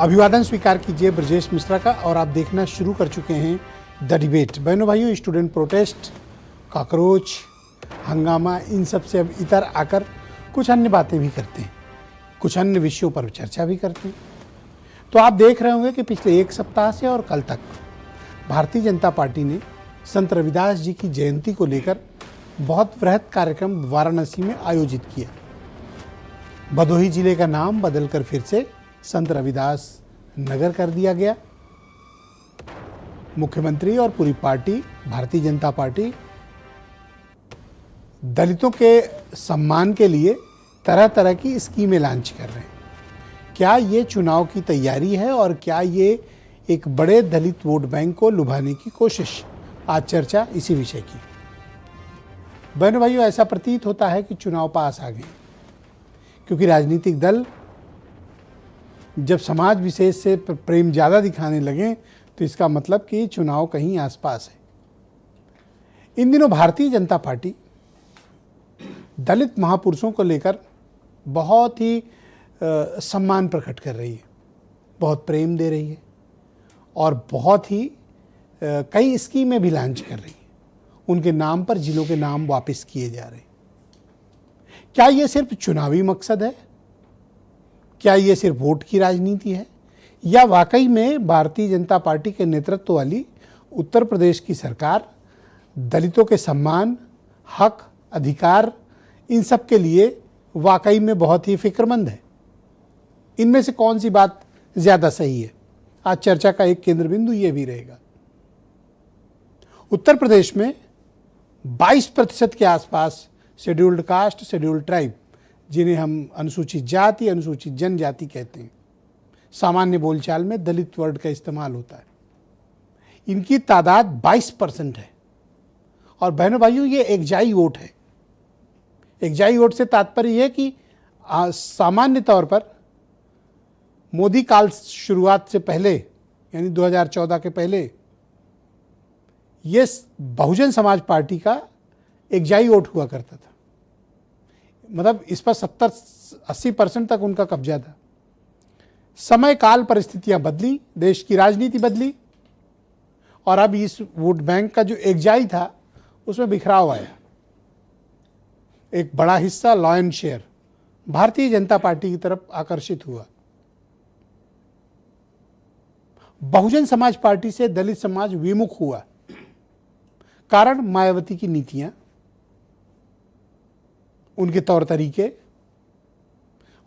अभिवादन स्वीकार कीजिए ब्रजेश मिश्रा का और आप देखना शुरू कर चुके हैं द डिबेट। बहनों भाइयों, स्टूडेंट प्रोटेस्ट, कॉकरोच, हंगामा, इन सब से अब इतर आकर कुछ अन्य बातें भी करते हैं, कुछ अन्य विषयों पर चर्चा भी करते हैं। तो आप देख रहे होंगे कि पिछले एक सप्ताह से और कल तक भारतीय जनता पार्टी ने संत रविदास जी की जयंती को लेकर बहुत वृहद कार्यक्रम वाराणसी में आयोजित किया। भदोही जिले का नाम बदलकर फिर से संत रविदास नगर कर दिया गया। मुख्यमंत्री और पूरी पार्टी, भारतीय जनता पार्टी, दलितों के सम्मान के लिए तरह तरह की स्कीमें लॉन्च कर रहे हैं। क्या ये चुनाव की तैयारी है और क्या ये एक बड़े दलित वोट बैंक को लुभाने की कोशिश? आज चर्चा इसी विषय की। बहनों भाइयों, ऐसा प्रतीत होता है कि चुनाव पास आ गए, क्योंकि राजनीतिक दल जब समाज विशेष से प्रेम ज़्यादा दिखाने लगे तो इसका मतलब कि चुनाव कहीं आसपास है। इन दिनों भारतीय जनता पार्टी दलित महापुरुषों को लेकर बहुत ही सम्मान प्रकट कर रही है, बहुत प्रेम दे रही है और बहुत ही कई स्कीमें भी लॉन्च कर रही है। उनके नाम पर जिलों के नाम वापस किए जा रहे हैं। क्या ये सिर्फ चुनावी मकसद है? क्या ये सिर्फ वोट की राजनीति है, या वाकई में भारतीय जनता पार्टी के नेतृत्व वाली उत्तर प्रदेश की सरकार दलितों के सम्मान, हक, अधिकार, इन सब के लिए वाकई में बहुत ही फिक्रमंद है? इनमें से कौन सी बात ज़्यादा सही है? आज चर्चा का एक केंद्र बिंदु ये भी रहेगा। उत्तर प्रदेश में 22% के आसपास शेड्यूल्ड कास्ट, शेड्यूल्ड ट्राइब, जिन्हें हम अनुसूचित जाति, अनुसूचित जनजाति कहते हैं, सामान्य बोलचाल में दलित वर्ड का इस्तेमाल होता है, इनकी तादाद 22% है। और बहनों भाइयों, ये एकजाई वोट है। एकजाई वोट से तात्पर्य है कि सामान्य तौर पर मोदी काल शुरुआत से पहले, यानी 2014 के पहले, ये बहुजन समाज पार्टी का एकजाई वोट हुआ करता था। मतलब इस पर 70-80% तक उनका कब्जा था। समय काल परिस्थितियां बदली, देश की राजनीति बदली और अब इस वोट बैंक का जो एकजाई था उसमें बिखराव आया। एक बड़ा हिस्सा, lion share, Bharatiya Janata party की तरफ आकर्षित हुआ। बहुजन समाज पार्टी से दलित समाज विमुख हुआ। कारण मायावती की नीतियां, उनके तौर तरीके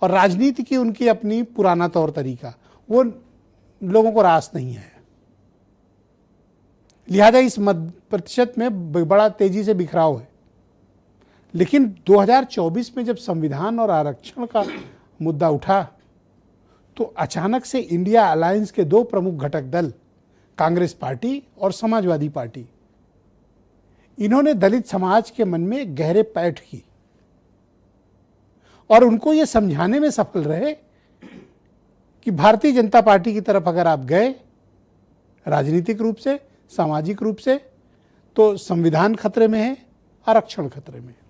और राजनीति की उनकी अपनी पुराना तौर तरीका, वो लोगों को रास नहीं आया। लिहाजा इस प्रतिशत में बड़ा तेजी से बिखराव है। लेकिन 2024 में जब संविधान और आरक्षण का मुद्दा उठा तो अचानक से इंडिया अलायंस के दो प्रमुख घटक दल, कांग्रेस पार्टी और समाजवादी पार्टी, इन्होंने दलित समाज के मन में गहरे पैठ की और उनको ये समझाने में सफल रहे कि भारतीय जनता पार्टी की तरफ अगर आप गए राजनीतिक रूप से, सामाजिक रूप से, तो संविधान खतरे में है, आरक्षण खतरे में है।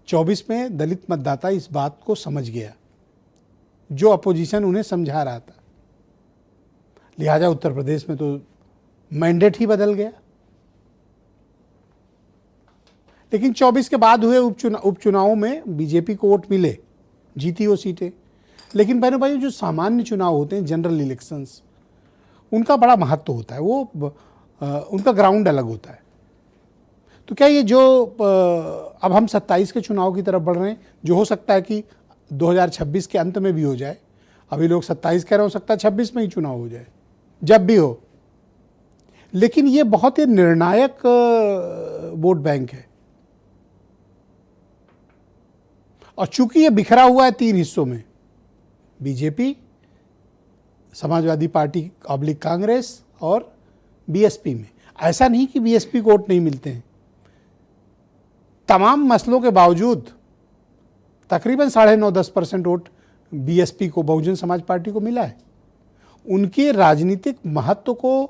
24 में दलित मतदाता इस बात को समझ गया जो अपोजिशन उन्हें समझा रहा था। लिहाजा उत्तर प्रदेश में तो मैंडेट ही बदल गया। लेकिन 24 के बाद हुए उपचुनावों में बीजेपी को वोट मिले, जीती वो सीटें। लेकिन बहनों भाइयों, जो सामान्य चुनाव होते हैं, जनरल इलेक्शंस, उनका बड़ा महत्व होता है। वो उनका ग्राउंड अलग होता है। तो क्या ये जो अब हम 27 के चुनाव की तरफ बढ़ रहे हैं, जो हो सकता है कि 2026 के अंत में भी हो जाए, अभी लोग 27 कह रहे, हो सकता है 26 में ही चुनाव हो जाए, जब भी हो, लेकिन ये बहुत ही निर्णायक वोट बैंक है। और चूंकि ये बिखरा हुआ है 3 हिस्सों में, BJP, Samajwadi party oblique Congress और बीएसपी में, ऐसा नहीं कि बीएसपी को वोट नहीं मिलते हैं। तमाम मसलों के बावजूद तकरीबन 9.5-10% वोट बीएसपी को, बहुजन समाज पार्टी को मिला है। उनके राजनीतिक महत्व को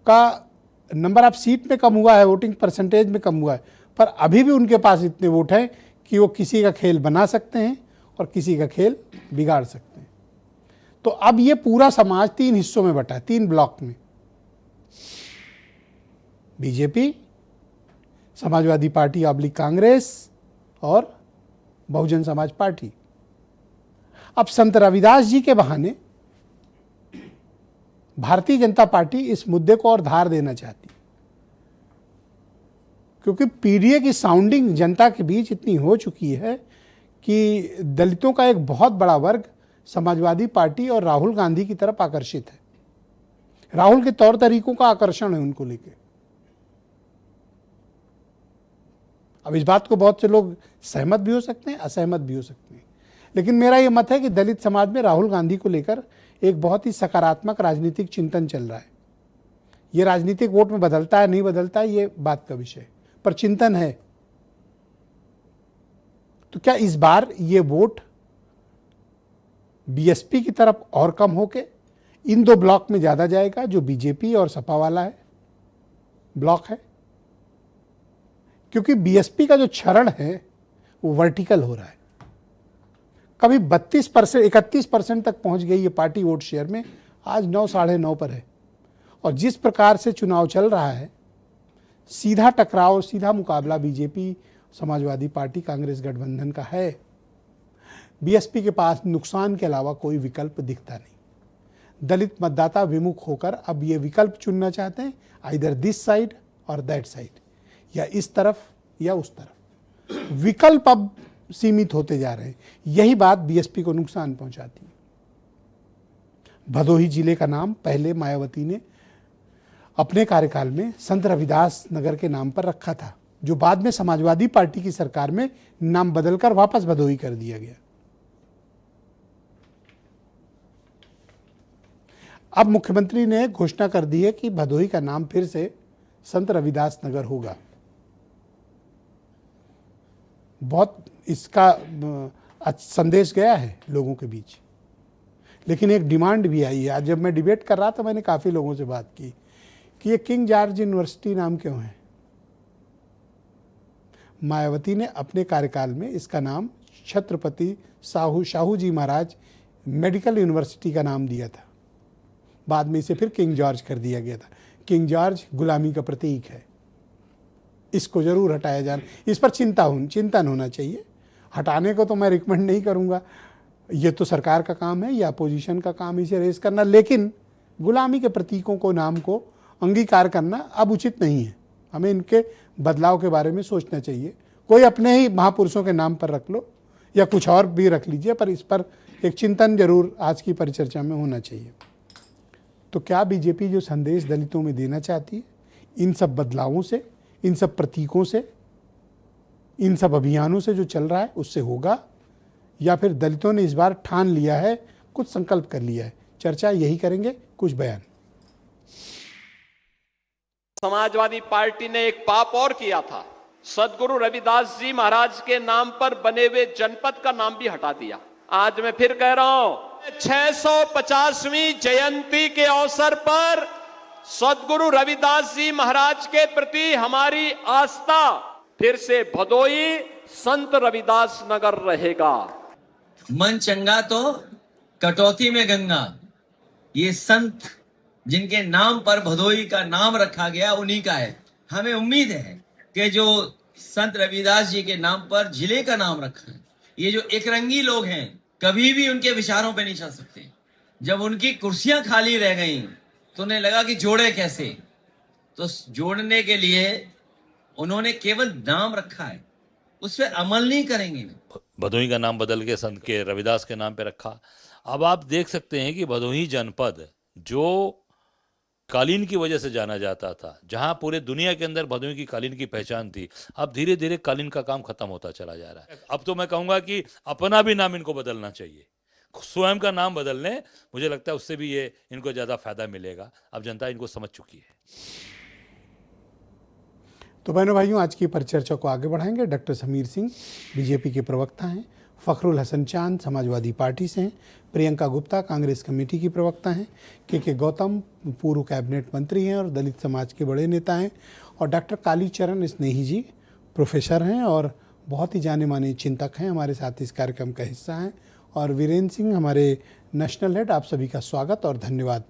का नंबर ऑफ सीट में कम हुआ है, वोटिंग परसेंटेज में कम हुआ है, पर अभी भी उनके पास इतने वोट हैं कि वो किसी का खेल बना सकते हैं और किसी का खेल बिगाड़ सकते हैं। तो अब ये पूरा समाज 3 हिस्सों में बटा है, 3 ब्लॉक में। BJP, Samajwadi party oblique Congress और बहुजन समाज पार्टी। अब संत रविदास जी के बहाने भारतीय जनता पार्टी इस मुद्दे को और धार देना चाहती, क्योंकि पीडीए की साउंडिंग जनता के बीच इतनी हो चुकी है कि दलितों का एक बहुत बड़ा वर्ग समाजवादी पार्टी और राहुल गांधी की तरफ आकर्षित है। राहुल के तौर तरीकों का आकर्षण है उनको लेकर। अब इस बात को बहुत से लोग सहमत भी हो सकते हैं, असहमत भी हो सकते हैं, लेकिन मेरा यह मत है कि दलित समाज में राहुल गांधी को लेकर एक बहुत ही सकारात्मक राजनीतिक चिंतन चल रहा है। ये राजनीतिक वोट में बदलता है नहीं बदलता है ये बात का विषय, पर चिंतन है। तो क्या इस बार ये वोट बीएसपी की तरफ और कम होके इन 2 ब्लॉक में ज्यादा जाएगा, जो बीजेपी और सपा वाला है ब्लॉक है? क्योंकि बीएसपी का जो क्षरण है वो वर्टिकल हो रहा है। कभी 32%, 31% तक पहुंच गई ये पार्टी वोट शेयर में, आज 9, साढ़े 9 पर है। और जिस प्रकार से चुनाव चल रहा है, सीधा टकराव, सीधा मुकाबला बीजेपी, समाजवादी पार्टी, कांग्रेस गठबंधन का है। बीएसपी के पास नुकसान के अलावा कोई विकल्प दिखता नहीं। दलित मतदाता विमुख होकर अब ये विकल्प चुनना चाहते हैं, आइदर दिस साइड और दैट साइड, या इस तरफ या उस तरफ। विकल्प अब सीमित होते जा रहे हैं। यही बात बीएसपी को नुकसान पहुंचाती है। भदोही जिले का नाम पहले मायावती ने अपने कार्यकाल में संत रविदास नगर के नाम पर रखा था, जो बाद में समाजवादी पार्टी की सरकार में नाम बदलकर वापस भदोही कर दिया गया। अब मुख्यमंत्री ने घोषणा कर दी है कि भदोही का नाम फिर से संत रविदास नगर होगा। बहुत इसका संदेश गया है लोगों के बीच, लेकिन एक डिमांड भी आई है। आज जब मैं डिबेट कर रहा था, मैंने काफ़ी लोगों से बात की कि ये किंग जॉर्ज यूनिवर्सिटी नाम क्यों है। मायावती ने अपने कार्यकाल में इसका नाम छत्रपति शाहू जी महाराज मेडिकल यूनिवर्सिटी का नाम दिया था। बाद में इसे फिर किंग जॉर्ज कर दिया गया था। किंग जॉर्ज गुलामी का प्रतीक है, इसको जरूर हटाया जाना, इस पर चिंतन होना चाहिए। हटाने को तो मैं रिकमेंड नहीं करूंगा, ये तो सरकार का काम है या अपोजिशन का काम इसे रेस करना, लेकिन गुलामी के प्रतीकों को, नाम को अंगीकार करना अब उचित नहीं है। हमें इनके बदलाव के बारे में सोचना चाहिए। कोई अपने ही महापुरुषों के नाम पर रख लो या कुछ और भी रख लीजिए, पर इस पर एक चिंतन जरूर आज की परिचर्चा में होना चाहिए। तो क्या बीजेपी जो संदेश दलितों में देना चाहती है, इन सब बदलावों से, इन सब प्रतीकों से, इन सब अभियानों से जो चल रहा है उससे होगा, या फिर दलितों ने इस बार ठान लिया है, कुछ संकल्प कर लिया है? चर्चा यही करेंगे, कुछ बयान। समाजवादी पार्टी ने एक पाप और किया था, सदगुरु रविदास जी महाराज के नाम पर बने हुए जनपद का नाम भी हटा दिया। आज मैं फिर कह रहा हूं, 650वीं जयंती के अवसर पर सदगुरु रविदास जी महाराज के प्रति हमारी आस्था फिर से भदोही संत रविदास नगर रहेगा। मन चंगा तो कटौती में गंगा। ये संत जिनके नाम पर भदोही का नाम रखा गया उन्हीं का है। हमें उम्मीद है कि जो संत रविदास जी के नाम पर जिले का नाम रखा है, ये जो एकरंगी लोग हैं कभी भी उनके विचारों पे नहीं चल सकते। जब उनकी कुर्सियां खाली रह गई तो उन्हें लगा कि जोड़े कैसे, तो जोड़ने के लिए उन्होंने केवल नाम रखा है, उस पर अमल नहीं करेंगे। भदोही का नाम बदल के संत के रविदास के नाम पे रखा। अब आप देख सकते हैं कि भदोही जनपद जो कालीन की वजह से जाना जाता था, जहां पूरे दुनिया के अंदर भदोही की कालीन की पहचान थी, अब धीरे धीरे कालीन का काम खत्म होता चला जा रहा है। अब तो मैं कहूंगा कि अपना भी नाम इनको बदलना चाहिए, स्वयं का नाम बदल लें, मुझे लगता है उससे भी ये इनको ज्यादा फायदा मिलेगा। अब जनता इनको समझ चुकी है। तो बहनों भाइयों, आज की परिचर्चा को आगे बढ़ाएंगे। डॉक्टर समीर सिंह बीजेपी के प्रवक्ता हैं, फखरुल हसन चांद समाजवादी पार्टी से हैं, प्रियंका गुप्ता कांग्रेस कमेटी की प्रवक्ता हैं, के गौतम पूर्व कैबिनेट मंत्री हैं और दलित समाज के बड़े नेता हैं, और डॉक्टर कालीचरण स्नेही जी प्रोफेसर हैं और बहुत ही जाने माने चिंतक हैं, हमारे साथ इस कार्यक्रम का हिस्सा हैं, और वीरेंद्र सिंह हमारे नेशनल हेड, आप सभी का स्वागत और धन्यवाद।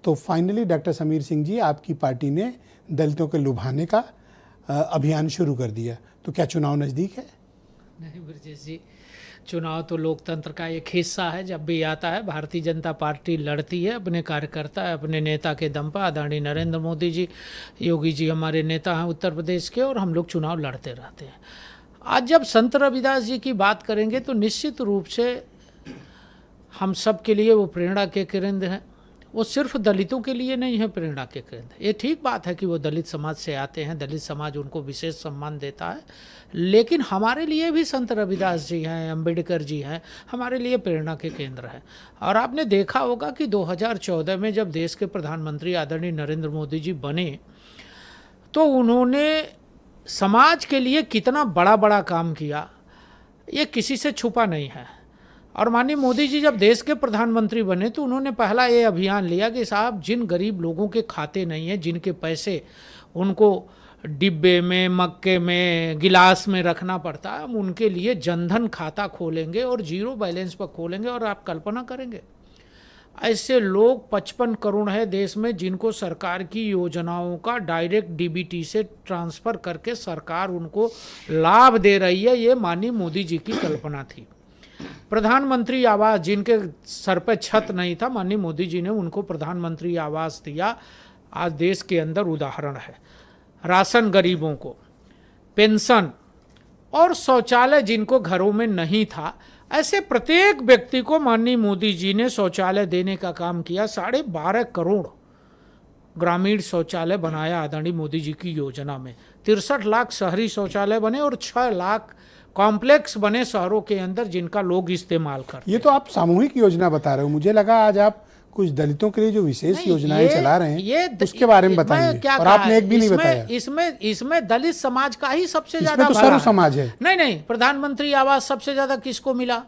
तो फाइनली डॉक्टर समीर सिंह जी, आपकी पार्टी ने दलितों के लुभाने का अभियान शुरू कर दिया, तो क्या चुनाव नज़दीक है? नहीं ब्रजेश जी, चुनाव तो लोकतंत्र का एक हिस्सा है। जब भी आता है भारतीय जनता पार्टी लड़ती है अपने कार्यकर्ता, अपने नेता के दम पर। आदरणीय नरेंद्र मोदी जी, योगी जी हमारे नेता हैं उत्तर प्रदेश के, और हम लोग चुनाव लड़ते रहते हैं। आज जब संत रविदास जी की बात करेंगे तो निश्चित रूप से हम सब के लिए वो प्रेरणा के केंद्र हैं। वो सिर्फ दलितों के लिए नहीं है प्रेरणा के केंद्र। ये ठीक बात है कि वो दलित समाज से आते हैं, दलित समाज उनको विशेष सम्मान देता है, लेकिन हमारे लिए भी संत रविदास जी हैं, अंबेडकर जी हैं, हमारे लिए प्रेरणा के केंद्र हैं। और आपने देखा होगा कि 2014 में जब देश के प्रधानमंत्री आदरणीय नरेंद्र मोदी जी बने तो उन्होंने समाज के लिए कितना बड़ा बड़ा काम किया, ये किसी से छुपा नहीं है। और माननीय मोदी जी जब देश के प्रधानमंत्री बने तो उन्होंने पहला ये अभियान लिया कि साहब, जिन गरीब लोगों के खाते नहीं हैं, जिनके पैसे उनको डिब्बे में, मक्के में, गिलास में रखना पड़ता है, हम उनके लिए जनधन खाता खोलेंगे और जीरो बैलेंस पर खोलेंगे। और आप कल्पना करेंगे, ऐसे लोग 55 करोड़ है देश में जिनको सरकार की योजनाओं का डायरेक्ट डीबीटी से ट्रांसफ़र करके सरकार उनको लाभ दे रही है। ये माननीय मोदी जी की कल्पना थी। प्रधानमंत्री आवास, जिनके सर पे छत नहीं था, माननीय मोदी जी ने उनको प्रधानमंत्री आवास दिया। आज देश के अंदर उदाहरण है। राशन गरीबों को, पेंशन और शौचालय जिनको घरों में नहीं था, ऐसे प्रत्येक व्यक्ति को माननीय मोदी जी ने शौचालय देने का काम किया। 12.5 करोड़ ग्रामीण शौचालय बनाया आदरणीय मोदी जी की योजना में। 63 लाख शहरी शौचालय बने और 6 लाख कॉम्प्लेक्स बने शहरों के अंदर जिनका लोग इस्तेमाल करते। ये तो आप सामूहिक योजना बता रहे हो, मुझे लगा आज आप कुछ दलितों के लिए जो विशेष योजनाएं चला रहे हैं उसके बारे में बताएंगे। और आपने एक भी नहीं बताया। इसमें दलित समाज का ही सबसे ज्यादा तो सर्व समाज है। नहीं, प्रधानमंत्री आवास सबसे ज्यादा किसको मिला?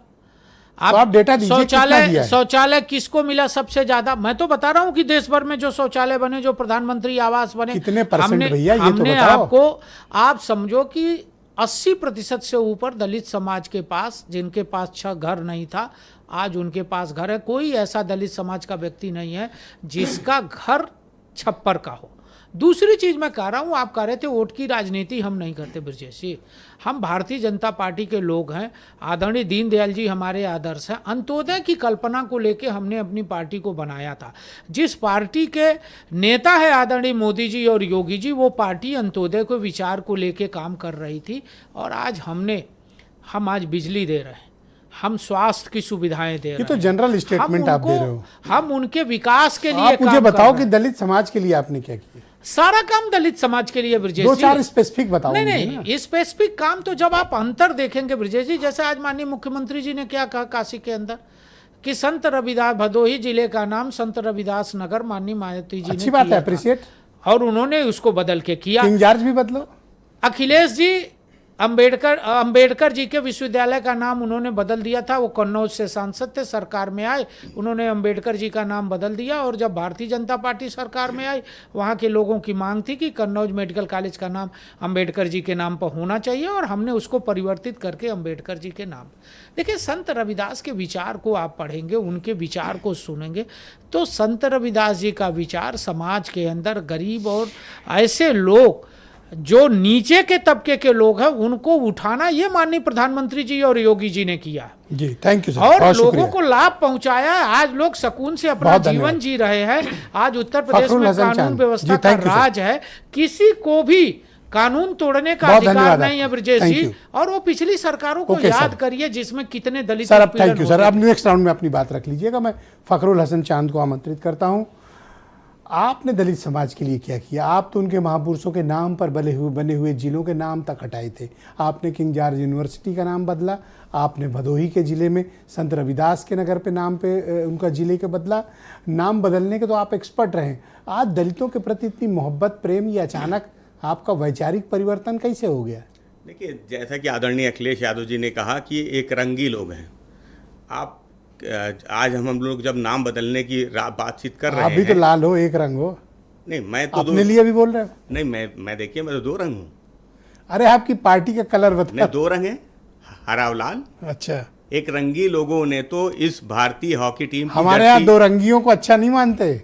आप डेटा दीजिए। शौचालय किसको मिला सबसे ज्यादा? मैं तो बता रहा हूं कि देश भर में जो शौचालय बने, जो प्रधानमंत्री आवास बने, कितने परसेंट भैया, ये तो हमने बताओ। आपको, आप समझो कि 80% से ऊपर दलित समाज के पास, जिनके पास 6 घर नहीं था, आज उनके पास घर है। कोई ऐसा दलित समाज का व्यक्ति नहीं है जिसका घर छप्पर का हो। दूसरी चीज मैं कह रहा हूं, आप कह रहे थे वोट की राजनीति हम नहीं करते ब्रजेश जी। हम भारतीय जनता पार्टी के लोग हैं। आदरणीय दीनदयाल जी हमारे आदर्श हैं। अंत्योदय की कल्पना को लेके हमने अपनी पार्टी को बनाया था। जिस पार्टी के नेता है आदरणीय मोदी जी और योगी जी, वो पार्टी अंत्योदय को विचार को लेके काम कर रही थी। और आज हम आज बिजली दे रहे हैं, हम स्वास्थ्य की सुविधाएं दे रहे हैं। ये तो जनरल स्टेटमेंट आप दे रहे हो। हम उनके विकास के लिए आप मुझे बताओ कि दलित समाज के लिए आपने क्या किया? सारा काम दलित समाज के लिए ब्रजेश जी। 2-4 स्पेसिफिक बताओ। नहीं, स्पेसिफिक काम तो जब आप अंतर देखेंगे ब्रजेश जी, जैसे आज माननीय मुख्यमंत्री जी ने क्या कहा काशी के अंदर कि संत रविदास, भदोही जिले का नाम संत रविदास नगर माननीय मायावती जी ने, अच्छी बात है, अप्रिशिएट। और उन्होंने उसको बदल के किया। किंग जॉर्ज भी बदलो। अखिलेश जी अंबेडकर जी के विश्वविद्यालय का नाम उन्होंने बदल दिया था। वो कन्नौज से सांसद थे, सरकार में आए, उन्होंने अंबेडकर जी का नाम बदल दिया। और जब भारतीय जनता पार्टी सरकार में आई, वहाँ के लोगों की मांग थी कि कन्नौज मेडिकल कॉलेज का नाम अंबेडकर जी के नाम पर होना चाहिए, और हमने उसको परिवर्तित करके अंबेडकर जी के नाम। देखिए, संत रविदास के विचार को आप पढ़ेंगे, उनके विचार को सुनेंगे, तो संत रविदास जी का विचार समाज के अंदर गरीब और ऐसे लोग जो नीचे के तबके के लोग हैं उनको उठाना, ये माननीय प्रधानमंत्री जी और योगी जी ने किया जी। Thank you sir. और लोगों को लाभ पहुंचाया। आज लोग सुकून से अपना जीवन जी रहे हैं। आज उत्तर प्रदेश में कानून व्यवस्था का राज है, किसी को भी कानून तोड़ने का अधिकार नहीं है ब्रजेश जी। और वो पिछली सरकारों को याद करिए जिसमें कितने दलित। सर अब थैंक यू सर। अब नेक्स्ट राउंड में अपनी बात रख लीजिएगा। मैं फखरुल हसन चांद को आमंत्रित करता हूँ। आपने दलित समाज के लिए क्या किया? आप तो उनके महापुरुषों के नाम पर बने हुए जिलों के नाम तक हटाए थे। आपने किंग जॉर्ज यूनिवर्सिटी का नाम बदला, आपने भदोही के ज़िले में संत रविदास के नगर पे नाम पे उनका ज़िले के बदला। नाम बदलने के तो आप एक्सपर्ट रहे। आज दलितों के प्रति इतनी मोहब्बत, प्रेम, ये अचानक आपका वैचारिक परिवर्तन कैसे हो गया? देखिए, जैसा कि आदरणीय अखिलेश यादव जी ने कहा कि एक रंगी लोग हैं। आप आज हम लोग जब नाम बदलने की बातचीत कर रहे हैं। आप भी तो लाल हो, एक रंग हो। नहीं, मैं तो अपने लिए भी बोल रहे हो? नहीं, मैं देखिए, मैं तो 2 रंग हूँ। अरे आपकी पार्टी का कलर बताओ। नहीं, 2 रंग है, हरा और लाल। अच्छा, एक रंगी लोगों ने तो इस भारतीय हॉकी टीम की हमारे यहाँ जर्सी- दो रंगियों को अच्छा नहीं मानते।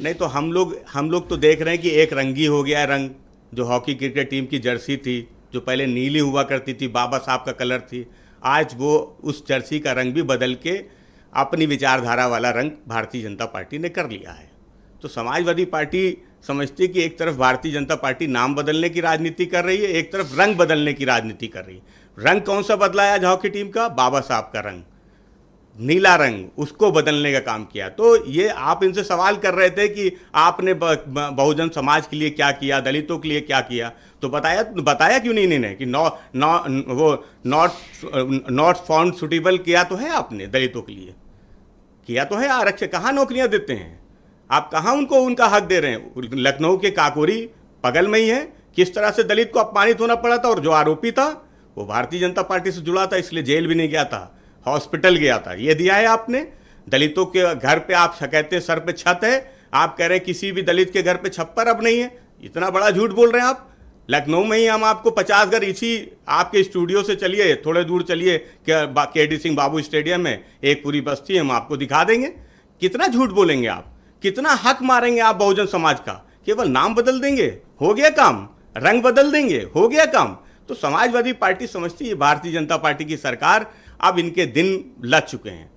नहीं तो हम लोग तो देख रहे हैं कि एक रंगी हो गया है रंग, जो हॉकी क्रिकेट टीम की जर्सी थी, जो पहले नीली हुआ करती थी, बाबा साहब का कलर थी, आज वो उस जर्सी का रंग भी बदल के अपनी विचारधारा वाला रंग भारतीय जनता पार्टी ने कर लिया है। तो समाजवादी पार्टी समझती है कि एक तरफ भारतीय जनता पार्टी नाम बदलने की राजनीति कर रही है, एक तरफ रंग बदलने की राजनीति कर रही है। रंग कौन सा बदला है आज हॉकी टीम का? बाबा साहब का रंग, नीला रंग, उसको बदलने का काम किया। तो ये आप इनसे सवाल कर रहे थे कि आपने बहुजन समाज के लिए क्या किया, दलितों के लिए क्या किया, तो बताया क्यों नहीं इन्हें कि नॉट फाउंड सुटेबल किया तो है आपने, दलितों के लिए किया तो है आरक्षण, कहाँ नौकरियां देते हैं आप, कहाँ उनको उनका हक दे रहे हैं? लखनऊ के काकोरी बगल में ही है, किस तरह से दलित को अपमानित होना पड़ा था, और जो आरोपी था वो भारतीय जनता पार्टी से जुड़ा था, इसलिए जेल भी नहीं गया था, हॉस्पिटल गया था। ये दिया है आपने। दलितों के घर पे आप कहते हैं सर पे छत है, आप कह रहे हैं किसी भी दलित के घर पे छप्पर अब नहीं है। इतना बड़ा झूठ बोल रहे हैं आप। लखनऊ में ही हम आपको 50 घर, इसी आपके स्टूडियो से चलिए, थोड़े दूर चलिए, KD सिंह बाबू स्टेडियम में एक पूरी बस्ती हम आपको दिखा देंगे। कितना झूठ बोलेंगे आप, कितना हक मारेंगे आप बहुजन समाज का? केवल नाम बदल देंगे, हो गया काम, रंग बदल देंगे, हो गया काम। तो समाजवादी पार्टी समझती है भारतीय जनता पार्टी की सरकार, अब इनके दिन लग चुके हैं।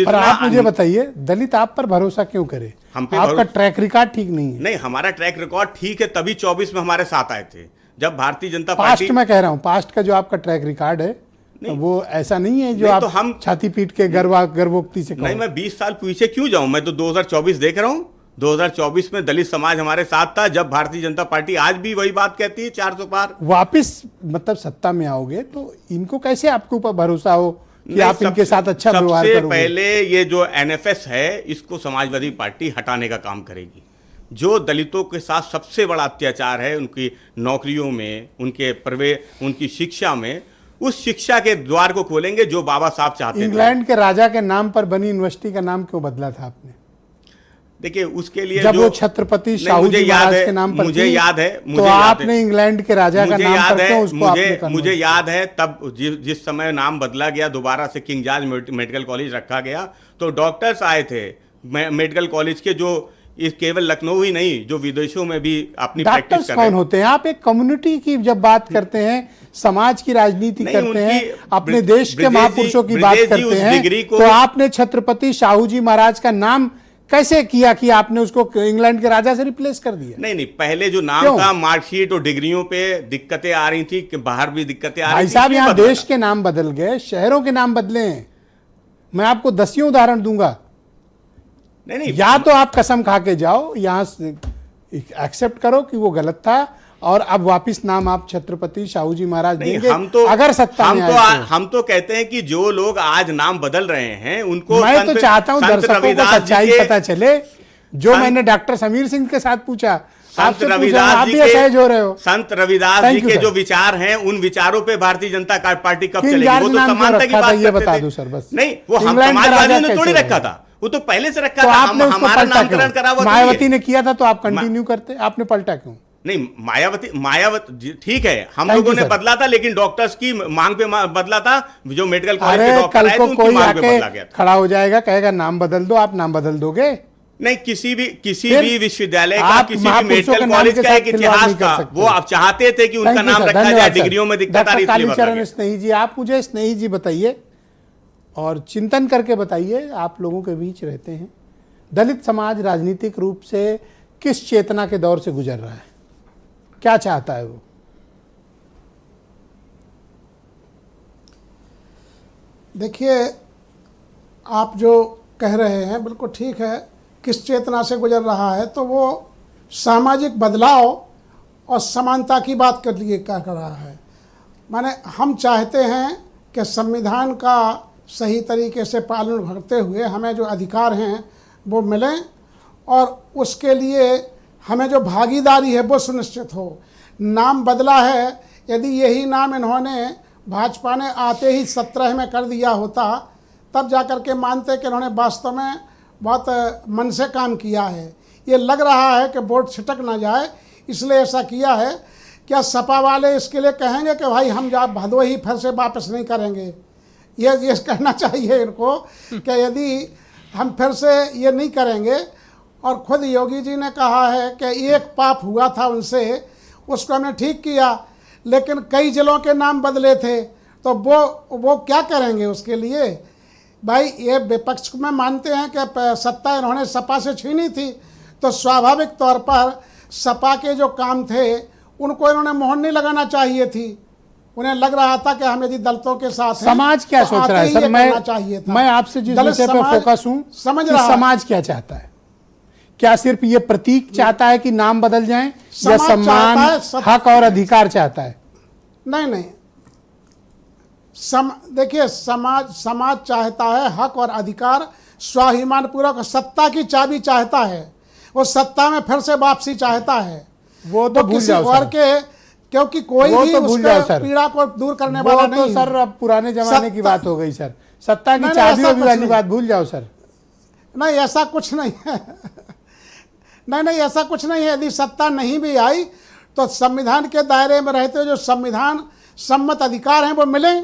पर आप मुझे बताइए, दलित आप पर भरोसा क्यों करे? हम पे आपका ट्रैक रिकॉर्ड ठीक नहीं है। नहीं, हमारा ट्रैक रिकॉर्ड ठीक है, तभी 24 में हमारे साथ आए थे, जब भारतीय जनता पास्ट पार्टी। में कह रहा हूँ, पास्ट का जो आपका ट्रैक रिकॉर्ड है वो ऐसा नहीं है जो नहीं, आप तो हम छाती पीट के गर्वोक्ति से नहीं, मैं 20 साल पीछे क्यों जाऊं? मैं तो 2024 देख रहा हूं। 2024 में दलित समाज हमारे साथ था, जब भारतीय जनता पार्टी आज भी वही बात कहती है, 400 पार। वापिस मतलब सत्ता में आओगे तो इनको कैसे आपके ऊपर भरोसा हो कि आप इनके साथ अच्छा व्यवहार सबसे करोगे? पहले ये जो NFS है, इसको समाजवादी पार्टी हटाने का काम करेगी। जो दलितों के साथ सबसे बड़ा अत्याचार है, उनकी नौकरियों में, उनकी शिक्षा में, उस शिक्षा के द्वार को खोलेंगे जो बाबा साहब चाहते थे। इंग्लैंड के राजा के नाम पर बनी यूनिवर्सिटी का नाम क्यों बदला था आपने? देखिए, उसके लिए जब वो छत्रपति शाहू जी महाराज के नाम पर मुझे थी, याद है, तो आपने इंग्लैंड के राजा का नाम पर क्यों उसको आपने convert मुझे किया? याद है, तब जिस समय नाम बदला गया, दोबारा से किंग जॉर्ज मेडिकल कॉलेज रखा गया, तो डॉक्टर्स आए थे मेडिकल कॉलेज के, जो इस केवल लखनऊ ही नहीं, जो विदेशों में भी अपनी प्रैक्टिस डॉक्टर्स कर रहे कौन हैं। होते हैं? आप एक कम्युनिटी की जब बात करते हैं, समाज की राजनीति नहीं, करते हैं, उनकी अपने देश के ब्रिजेश जी- महापुरुषों की बात ब्रिजेश जी करते उस हैं, डिग्री को- तो आपने छत्रपति शाहू जी महाराज का नाम कैसे किया कि आपने उसको इंग्लैंड के राजा से रिप्लेस कर दिया? नहीं, पहले जो नाम क्यों? था, मार्कशीट और डिग्रियों पे दिक्कतें आ रही थी, कि बाहर भी दिक्कतें आ रही भाई थी, साहब, इसलिए यहाँ बदला देश के नाम बदल गए, शहरों के नाम बदले हैं। मैं आपको 10 उदाहरण दूंगा। नहीं, या तो आप कसम खा के जाओ, यहाँ एक्सेप्ट करो कि वो गलत था, और अब वापिस नाम आप छत्रपति शाहू जी महाराज नहीं, देंगे अगर सत्ता में आए तो। हम तो कहते हैं कि जो लोग आज नाम बदल रहे हैं, उनको मैं तो चाहता हूं दर्शकों को सच्चाई पता चले। जो मैंने डॉक्टर समीर सिंह के साथ पूछा, आपसे पूछा, आप भी असहज हो रहे हो। संत रविदास Thank जी you, के sir. जो विचार हैं, उन विचारों पे भारतीय जनता पार्टी कब किंग चलेगी? जॉर्ज वो तो नाम क्यों समानता की रखा था, बात ये करते बता थे। दो सर बस। नहीं, वो हम इंग्लैंड का समाजवादियों राजा ने थोड़ी कैसे रखा बना? था, वो तो पहले से रखा तो था। आपने उसको हमारा पलटा नामकरण करा क्यों? हुआ मायावती ने किया था तो आप कंटिन्यू करते, आपने पलटा क्यों? नहीं, मायावती ठीक है, हम Thank लोगों you, ने sir. बदला था, लेकिन डॉक्टर्स की मांग पे बदला था। जो मेडिकल कॉलेज अरे के डॉक्टर कल आए थे, को उनकी कोई मांग पे बदला आके गया था। खड़ा हो जाएगा, कहेगा नाम बदल दो, आप नाम बदल दोगे? नहीं, किसी फिर भी विश्वविद्यालय का, आप किसी भी महापुरुषों मेडिकल के नाम कॉलेज के का साथ एक खिलवाड़ इतिहास नहीं कर था, सकते। वो आप चाहते थे कि उनका Thank you, नाम sir. रखा धन्यवाद, जाए, sir. डिग्रियों में दिक्कत आ रही डॉक्टर थी, बदला कालीचरण गया। स्नेही जी, आप मुझे स्नेही जी बताइए और चिंतन करके बताइए, आप लोगों के बीच रहते हैं, दलित समाज राजनीतिक रूप से किस चेतना के दौर से गुजर रहा है? क्या चाहता है वो? देखिए, आप जो कह रहे हैं बिल्कुल ठीक है। किस चेतना से गुजर रहा है, तो वो सामाजिक बदलाव और समानता की बात कर लिए क्या कर रहा है। माने हम चाहते हैं कि संविधान का सही तरीके से पालन करते हुए हमें जो अधिकार हैं वो मिलें, और उसके लिए हमें जो भागीदारी है वो सुनिश्चित हो। नाम बदला है, यदि यही नाम इन्होंने भाजपा ने आते ही 17 में कर दिया होता, तब जाकर के मानते कि इन्होंने वास्तव में बहुत मन से काम किया है। ये लग रहा है कि वोट छिटक ना जाए, इसलिए ऐसा किया है। क्या सपा वाले इसके लिए कहेंगे कि भाई हम जा भदोही फिर से वापस नहीं करेंगे? ये कहना चाहिए इनको कि यदि हम फिर से ये नहीं करेंगे, और खुद योगी जी ने कहा है कि एक पाप हुआ था उनसे, उसको हमने ठीक किया, लेकिन कई जिलों के नाम बदले थे, तो वो क्या करेंगे उसके लिए? भाई ये विपक्ष में मानते हैं कि सत्ता इन्होंने सपा से छीनी थी, तो स्वाभाविक तौर पर सपा के जो काम थे उनको इन्होंने मोहर नहीं लगाना चाहिए थी। उन्हें लग रहा था कि हम यदि दलितों के साथ हैं, समाज क्या तो सोच आते रहा है ही सर? ये करना चाहिए था। मैं आपसे जिस दलित विषय पे समाज फोकस हूं समझ कि रहा है। समाज क्या चाहता है? क्या सिर्फ ये प्रतीक चाहता है कि नाम बदल जाएं, या समाज सम्मान, चाहता है हक और अधिकार चाहता है? नहीं, देखिए, समाज चाहता है हक और अधिकार, स्वाभिमान पूर्वक सत्ता की चाबी चाहता है, वो सत्ता में फिर से वापसी चाहता है। वो तो भूल किसी जाओ और सर। के, क्योंकि कोई वो भी तो भूल जाओ उसके सर। पीड़ा को दूर करने वो वाला तो नहीं सर है। अब पुराने जमाने की सत्ता- बात हो गई सर। सत्ता की नहीं, चाबी ऐसा वाली कुछ वाली नहीं। बात भूल जाओ सर। नहीं, ऐसा कुछ नहीं है। नहीं, ऐसा कुछ नहीं है। यदि सत्ता नहीं भी आई तो संविधान के दायरे में रहते हुए जो संविधान सम्मत अधिकार हैं वो मिले,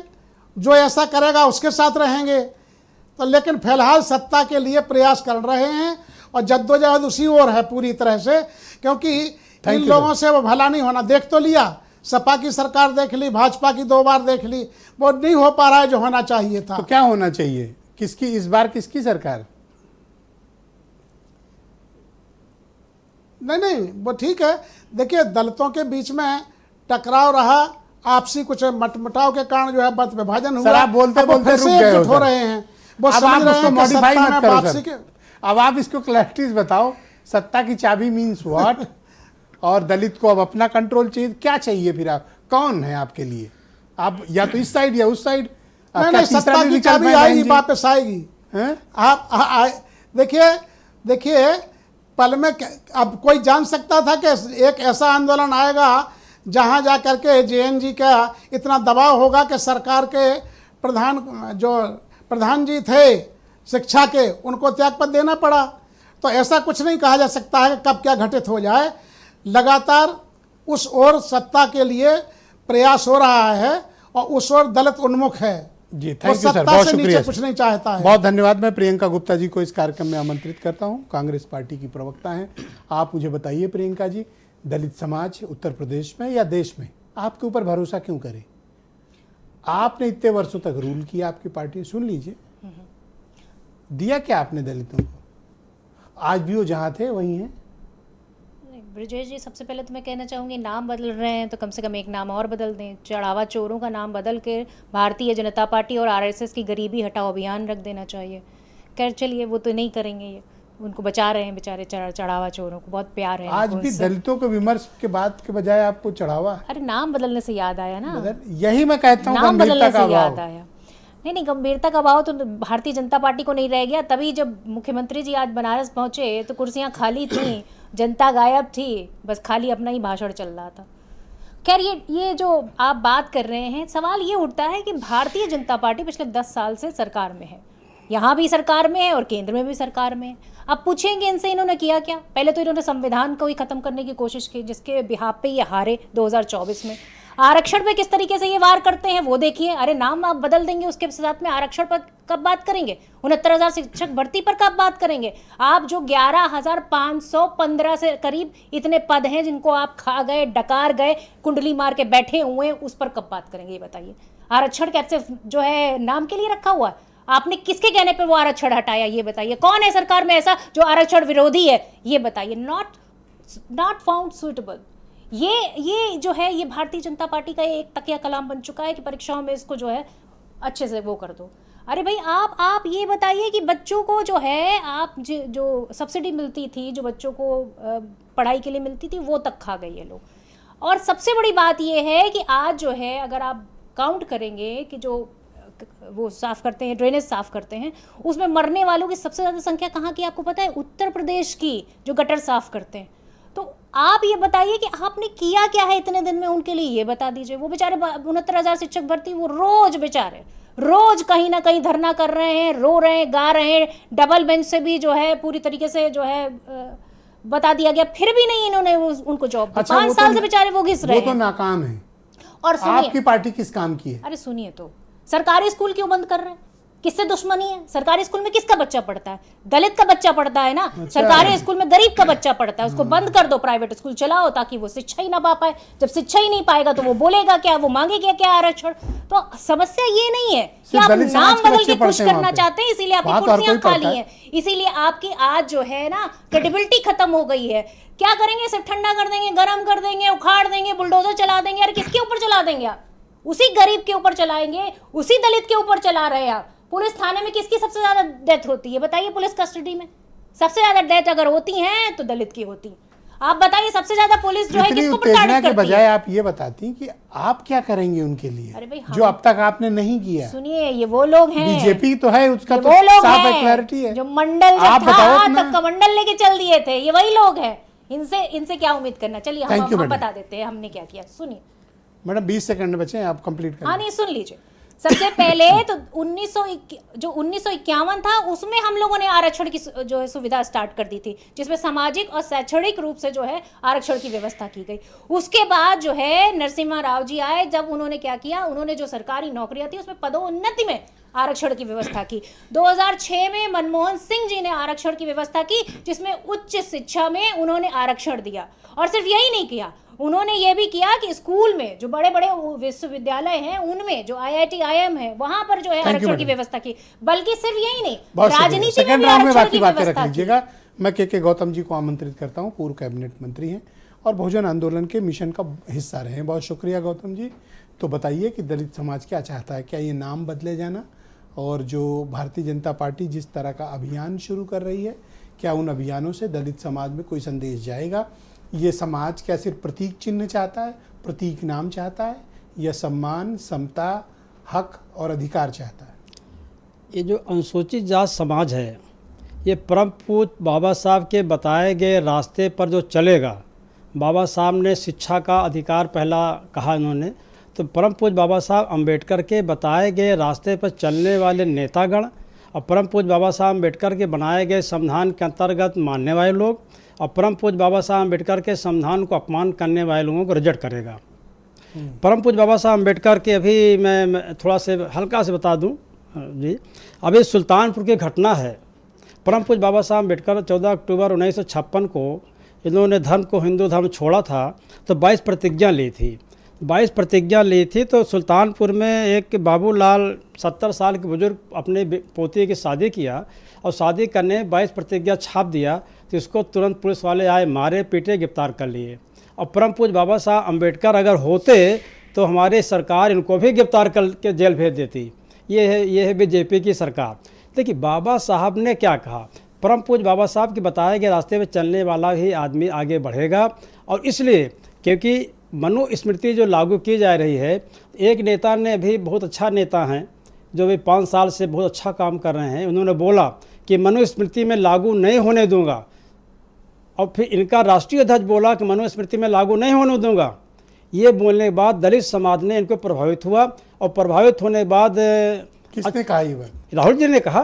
जो ऐसा करेगा उसके साथ रहेंगे। तो लेकिन फिलहाल सत्ता के लिए प्रयास कर रहे हैं और जद्दोजहद उसी ओर है पूरी तरह से, क्योंकि इन लोगों से वो भला नहीं होना। देख तो लिया, सपा की सरकार देख ली, भाजपा की 2 बार देख ली, वो नहीं हो पा रहा है जो होना चाहिए था। तो क्या होना चाहिए? किसकी इस बार किसकी सरकार? नहीं, वो ठीक है। देखिए, दलितों के बीच में टकराव रहा, आपसी कुछ मतमुटाव के कारण जो है मत विभाजन हुआ। सर आप बोलते अब वो बोलते फिर रुक से गए हो एकजुट हो सर। रहे हैं। वो अब समझ आप रहे उसको हैं कि मॉडिफाई सत्ता मत में करो वापसी सर। के। अब आप इसको क्लैरिटीज बताओ, सत्ता की चाबी मीन्स व्हाट? और दलित को अब अपना कंट्रोल चाहिए, क्या चाहिए फिर? आप कौन है आपके लिए? आप या तो इस साइड या उस साइड? नहीं, सत्ता की चाबी आएगी, वापस आएगी। आप देखिए, पल में अब कोई जान सकता था कि एक ऐसा आंदोलन आएगा जहां जा करके जेएनजी का इतना दबाव होगा कि सरकार के प्रधान जी थे शिक्षा के, उनको त्यागपत्र देना पड़ा। तो ऐसा कुछ नहीं कहा जा सकता है कि कब क्या घटित हो जाए। लगातार उस ओर सत्ता के लिए प्रयास हो रहा है और उस ओर दलित उन्मुख है। जी, वो थैंक यू सर, सत्ता बहुत से शुक्रिया नीचे सर। कुछ नहीं चाहता है। बहुत धन्यवाद। मैं प्रियंका गुप्ता जी को इस कार्यक्रम में आमंत्रित करता हूं। कांग्रेस पार्टी की प्रवक्ता हैं। आप मुझे बताइए प्रियंका जी, दलित समाज उत्तर प्रदेश में या देश में आपके ऊपर भरोसा क्यों करे? आपने इतने वर्षों तक रूल किया, आपकी पार्टी, सुन लीजिए, दिया क्या आपने दलितों को? आज भी वो जहाँ थे वहीं हैं। ब्रिजेश जी, सबसे पहले तो मैं कहना चाहूँगी, नाम बदल रहे हैं तो कम से कम एक नाम और बदल दें। चढ़ावा चोरों का नाम बदल के भारतीय जनता पार्टी और आरएसएस की गरीबी हटाओ अभियान रख देना चाहिए। खैर चलिए, वो तो नहीं करेंगे, ये उनको बचा रहे हैं बेचारे चढ़ावा चोरों को, बहुत प्यार है आज भी दलितों को विमर्श के बाद के बजाय आपको चढ़ावा। अरे नाम बदलने से याद आया ना, यही मैं कहता हूँ, नाम बदलने गंभीरता से का याद अभाव। आया। नहीं, गंभीरता का अभाव तो भारतीय जनता पार्टी को नहीं रह गया। तभी जब मुख्यमंत्री जी आज बनारस पहुंचे तो कुर्सियां खाली थीं, जनता गायब थी, बस खाली अपना ही भाषण चल रहा था। खैर, ये जो आप बात कर रहे हैं, सवाल ये उठता है कि भारतीय जनता पार्टी पिछले 10 साल से सरकार में है, यहाँ भी सरकार में है और केंद्र में भी सरकार में है। अब पूछेंगे इनसे इन्होंने किया क्या? पहले तो इन्होंने संविधान को ही खत्म करने की कोशिश की, जिसके बिहाफ पे ये हारे 2024 में। आरक्षण पे किस तरीके से ये वार करते हैं वो देखिए। अरे नाम आप बदल देंगे, उसके साथ में आरक्षण पर कब बात करेंगे? 69,000 शिक्षक भर्ती पर कब बात करेंगे? आप जो 11,515 से करीब इतने पद हैं जिनको आप खा गए, डकार गए, कुंडली मार के बैठे हुए हैं, उस पर कब बात करेंगे ये बताइए। आरक्षण कैसे जो है नाम के लिए रखा हुआ है? आपने किसके कहने पे वो आरक्षण हटाया ये बताइए। कौन है सरकार में ऐसा जो आरक्षण विरोधी है ये बताइए। Not found suitable. ये जो है, ये भारतीय जनता पार्टी का एक तकिया कलाम बन चुका है कि परीक्षाओं में इसको जो है अच्छे से वो कर दो। अरे भाई, आप ये बताइए कि बच्चों को जो है, आप जो सब्सिडी मिलती थी, जो बच्चों को पढ़ाई के लिए मिलती थी, वो तक खा गए ये लोग। और सबसे बड़ी बात ये है कि आज जो है, अगर आप काउंट करेंगे कि जो वो साफ़ करते हैं, ड्रेनेज साफ़ करते हैं, उसमें मरने वालों की सबसे ज़्यादा संख्या कहाँ की आपको पता है? उत्तर प्रदेश की, जो गटर साफ़ करते हैं। तो आप ये बताइए कि आपने किया क्या है इतने दिन में उनके लिए, ये बता दीजिए। वो बेचारे 69,000 शिक्षक भर्ती, वो रोज बेचारे रोज कहीं ना कहीं धरना कर रहे हैं, रो रहे हैं, गा रहे हैं। डबल बेंच से भी जो है पूरी तरीके से जो है बता दिया गया, फिर भी नहीं इन्होंने उनको जॉब। 5 साल से बेचारे वो घिस रहे हैं। वो तो नाकाम है। और आपकी पार्टी किस काम की है? अरे सुनिए, तो सरकारी स्कूल क्यों बंद कर रहे हैं? किससे दुश्मनी है? सरकारी स्कूल में किसका बच्चा पढ़ता है? दलित का बच्चा पढ़ता है ना। सरकारी स्कूल में गरीब का बच्चा पढ़ता है, उसको बंद कर दो, प्राइवेट स्कूल चलाओ, ताकि वो शिक्षा ही ना पा पाए। जब शिक्षा ही नहीं पाएगा तो वो बोलेगा क्या, वो मांगेगा क्या आरक्षण? तो समस्या ये नहीं है कि आप दलित समाज नाम के बदल बच्चे के खुश पढ़ते हैं करना वहाँ पे। चाहते हैं, इसीलिए आपकी वहाँ तो हर कुर्सियां कोई खाली पढ़ता हैं, इसीलिए आपकी आज जो है ना क्रेडिबिलिटी खत्म हो गई है। क्या करेंगे? सिर्फ ठंडा कर देंगे, गर्म कर देंगे, उखाड़ देंगे, बुलडोजर चला देंगे। अरे किसके ऊपर चला देंगे आप? उसी गरीब के ऊपर चलाएंगे, उसी दलित के ऊपर चला रहे हैं आप। पुलिस थाने में किसकी सबसे ज्यादा डेथ होती है बताइए? पुलिस कस्टडी में सबसे ज्यादा डेथ अगर होती हैं तो दलित की होती है। आप बताइए सबसे ज्यादा पुलिस जो है इतनी किसको उत्तेजना प्रताड़ित के करती बजाय है? आप ये बताती कि आप क्या करेंगे उनके लिए, अरे भाई, जो अब तक आपने नहीं किया। सुनिए, ये वो लोग हैं, बीजेपी तो है, उसका ये तो वो लोग साफ हैं क्लैरिटी है। जो मंडल जब आप था बताओ अपना। तब कमंडल लेके चल दिए थे, ये वही लोग हैं। इनसे क्या उम्मीद करना? चलिए Thank you, हम madam. बता देते हैं हमने क्या किया। सुनिए, मैडम 20 सेकंड बचे हैं, आप कंप्लीट करें। हाँ नहीं, सुन लीजिए। सबसे पहले तो 1951 था, उसमें हम लोगों ने आरक्षण की जो है सुविधा स्टार्ट कर दी थी, जिसमें सामाजिक और शैक्षणिक रूप से जो है आरक्षण की व्यवस्था की गई। उसके बाद जो है नरसिम्हा राव जी आए, जब उन्होंने क्या किया, उन्होंने जो सरकारी नौकरियां थी उसमें पदोन्नति में आरक्षण की व्यवस्था की। 2006 में मनमोहन सिंह जी ने आरक्षण की व्यवस्था की, जिसमें उच्च शिक्षा में उन्होंने आरक्षण दिया। और सिर्फ यही नहीं किया, उन्होंने ये भी किया कि स्कूल में जो बड़े बड़े विश्वविद्यालय हैं उनमें जो IIT IIM है वहां पर जो है आरक्षण की व्यवस्था की। बल्कि सिर्फ यही नहीं, राजनीति में सेकंड भी राउंड में आरक्षण बाकी की बातें रख व्यवस्था की। लीजिएगा। मैं के गौतम जी को आमंत्रित करता हूं, पूर्व कैबिनेट मंत्री हैं और बहुजन आंदोलन के मिशन का हिस्सा रहे हैं। बहुत शुक्रिया गौतम जी। तो बताइए कि दलित समाज क्या चाहता है? क्या ये नाम बदले जाना, और जो भारतीय जनता पार्टी जिस तरह का अभियान शुरू कर रही है, क्या उन अभियानों से दलित समाज में कोई संदेश जाएगा? ये समाज क्या सिर्फ प्रतीक चिन्ह चाहता है, प्रतीक नाम चाहता है, या सम्मान, समता, हक और अधिकार चाहता है? ये जो अनुसूचित जात समाज है, ये परम पूज्य बाबा साहब के बताए गए रास्ते पर जो चलेगा। बाबा साहब ने शिक्षा का अधिकार पहला कहा इन्होंने, तो परम पूज्य बाबा साहब अम्बेडकर के बताए गए रास्ते पर चलने वाले नेतागण और परम पूज्य बाबा साहब अम्बेडकर के बनाए गए संविधान के अंतर्गत मानने वाले लोग और परम पूज्य बाबा साहब अम्बेडकर के संविधान को अपमान करने वाले लोगों को रिजेक्ट करेगा। परम पूज्य बाबा साहब अम्बेडकर के अभी मैं थोड़ा से हल्का से बता दूं जी। अभी सुल्तानपुर की घटना है। परम पूज्य बाबा साहब अम्बेडकर 14 अक्टूबर 1956 को इन्होंने धर्म को, हिंदू धर्म छोड़ा था, तो 22 प्रतिज्ञा ली थी। 22 प्रतिज्ञा ली थी। तो सुल्तानपुर में एक बाबूलाल 70 साल के बुजुर्ग अपने पोती की शादी किया और शादी करने 22 प्रतिज्ञा छाप दिया, तो इसको तुरंत पुलिस वाले आए, मारे पीटे, गिरफ्तार कर लिए। और परम पूज्य बाबा साहब अम्बेडकर अगर होते तो हमारी सरकार इनको भी गिरफ्तार करके जेल भेज देती। ये है बीजेपी की सरकार। देखिए बाबा साहब ने क्या कहा, परम पूज्य बाबा साहब के बताए गए रास्ते में चलने वाला ही आदमी आगे बढ़ेगा। और इसलिए क्योंकि मनुस्मृति जो लागू की जा रही है, एक नेता ने अभी, बहुत अच्छा नेता हैं जो भी 5 साल से बहुत अच्छा काम कर रहे हैं, उन्होंने बोला कि मनुस्मृति में लागू नहीं होने दूंगा। और फिर इनका राष्ट्रीय अध्यक्ष बोला कि मनुस्मृति में लागू नहीं होने दूंगा। ये बोलने के बाद दलित समाज ने इनको प्रभावित हुआ, और प्रभावित होने के बाद किसने कहा ये बात? राहुल जी ने कहा।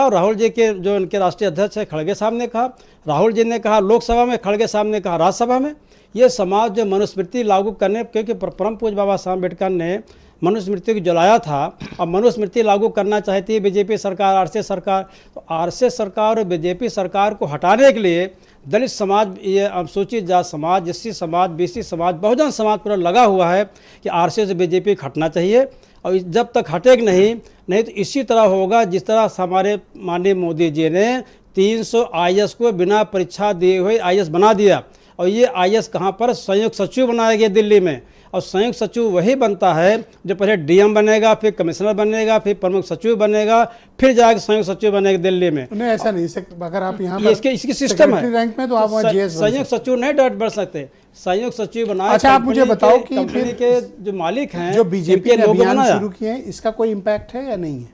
और राहुल जी के जो इनके राष्ट्रीय अध्यक्ष है खड़गे साहब ने कहा, राहुल जी ने कहा लोकसभा में, खड़गे साहब ने कहा राज्यसभा में। ये समाज जो मनुस्मृति लागू करने, क्योंकि परम पूज्य बाबा साहब अम्बेडकर ने मनुस्मृति को जलाया था, और मनुस्मृति लागू करना चाहती है बीजेपी सरकार, आरएसएस सरकार। तो आरएसएस सरकार और बीजेपी सरकार को हटाने के लिए दलित समाज, ये अनुसूचित जात समाज, एससी समाज, बीसी समाज, बहुजन समाज पूरा लगा हुआ है कि आरएसएस और बीजेपी हटना चाहिए। और जब तक हटेगा नहीं तो इसी तरह होगा जिस तरह हमारे माननीय मोदी जी ने 300 IAS को बिना परीक्षा दिए हुए IAS बना दिया। और ये IAS कहाँ पर? संयुक्त सचिव बनाया गया दिल्ली में। और संयुक्त सचिव वही बनता है जो पहले DM बनेगा, फिर कमिश्नर बनेगा, फिर प्रमुख सचिव बनेगा, फिर जाकर संयुक्त सचिव बनेगा दिल्ली में। नहीं ऐसा नहीं, अगर आप यहाँ ये इसकी सिस्टम है। रैंक में तो आप वहाँ GS संयुक्त सचिव नहीं डायरेक्ट बढ़ सकते, संयुक्त सचिव बनाए। अच्छा आप मुझे बताओ कि कंपनी के जो मालिक हैं, जो बीजेपी ने लोगों अभियान बनाया, शुरू किए हैं, इसका कोई इम्पैक्ट है या नहीं है?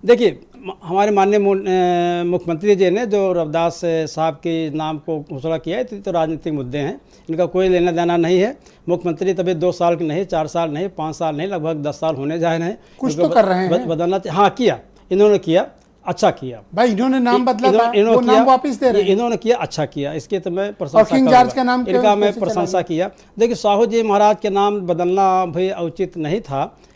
देखिए हमारे माननीय मुख्यमंत्री जी ने जो रविदास साहब के नाम को घोषणा किया है, तो राजनीतिक मुद्दे हैं, इनका कोई लेना देना नहीं है। मुख्यमंत्री तभी 2 साल के नहीं, 4 साल नहीं, 5 साल नहीं, लगभग 10 साल होने जा रहे हैं। कुछ तो कर रहे हैं, बदलना। हाँ किया, इन्होंने किया, अच्छा किया भाई। इन्होंने नाम बदला था, वो नाम वापस दे रहे हैं। इन्होंने किया, अच्छा किया, इसके तो मैं प्रशंसा किंग जॉर्ज का नाम इनका मैं प्रशंसा किया। देखिए साहू जी महाराज के नाम बदलना भी उचित नहीं था,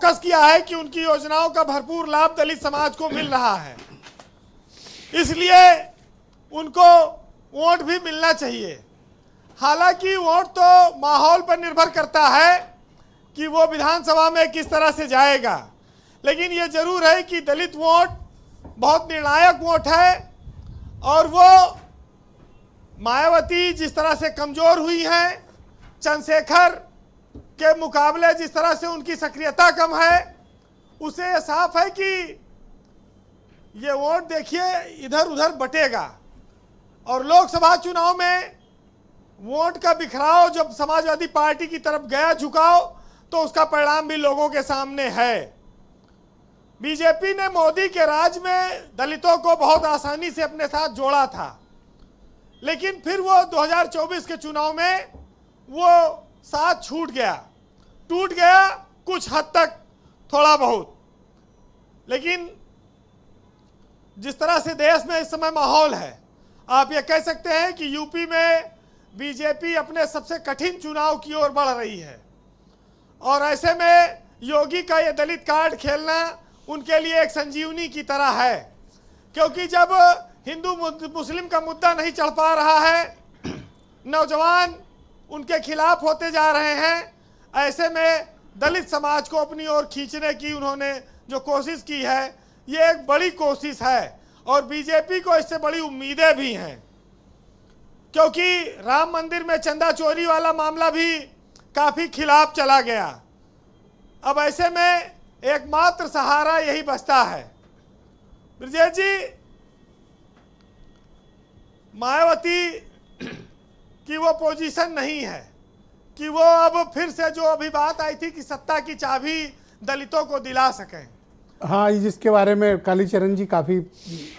फोकस किया है कि उनकी योजनाओं का भरपूर लाभ दलित समाज को मिल रहा है, इसलिए उनको वोट भी मिलना चाहिए। हालांकि वोट तो माहौल पर निर्भर करता है कि वो विधानसभा में किस तरह से जाएगा, लेकिन ये जरूर है कि दलित वोट बहुत निर्णायक वोट है और वो मायावती जिस तरह से कमजोर हुई हैं, चंद्रशेखर के मुकाबले जिस तरह से उनकी सक्रियता कम है, उसे साफ है कि ये वोट देखिए इधर उधर बटेगा और लोकसभा चुनाव में वोट का बिखराव जब समाजवादी पार्टी की तरफ गया झुकाव, तो उसका परिणाम भी लोगों के सामने है। बीजेपी ने मोदी के राज में दलितों को बहुत आसानी से अपने साथ जोड़ा था, लेकिन फिर वो 2024 के चुनाव में वो साथ छूट गया, टूट गया कुछ हद तक, थोड़ा बहुत। लेकिन जिस तरह से देश में इस समय माहौल है, आप ये कह सकते हैं कि यूपी में बीजेपी अपने सबसे कठिन चुनाव की ओर बढ़ रही है, और ऐसे में योगी का ये दलित कार्ड खेलना उनके लिए एक संजीवनी की तरह है, क्योंकि जब हिंदू मुस्लिम का मुद्दा नहीं चढ़ पा रहा है, नौजवान उनके खिलाफ होते जा रहे हैं, ऐसे में दलित समाज को अपनी ओर खींचने की उन्होंने जो कोशिश की है, ये एक बड़ी कोशिश है, और बीजेपी को इससे बड़ी उम्मीदें भी हैं, क्योंकि राम मंदिर में चंदा चोरी वाला मामला भी काफी खिलाफ चला गया। अब ऐसे में एकमात्र सहारा यही बचता है। ब्रजेश जी, मायावती की वो पोजीशन नहीं है कि वो अब फिर से जो अभी बात आई थी कि सत्ता की चाबी दलितों को दिला सकें। हाँ, जिसके बारे में कालीचरण जी काफी,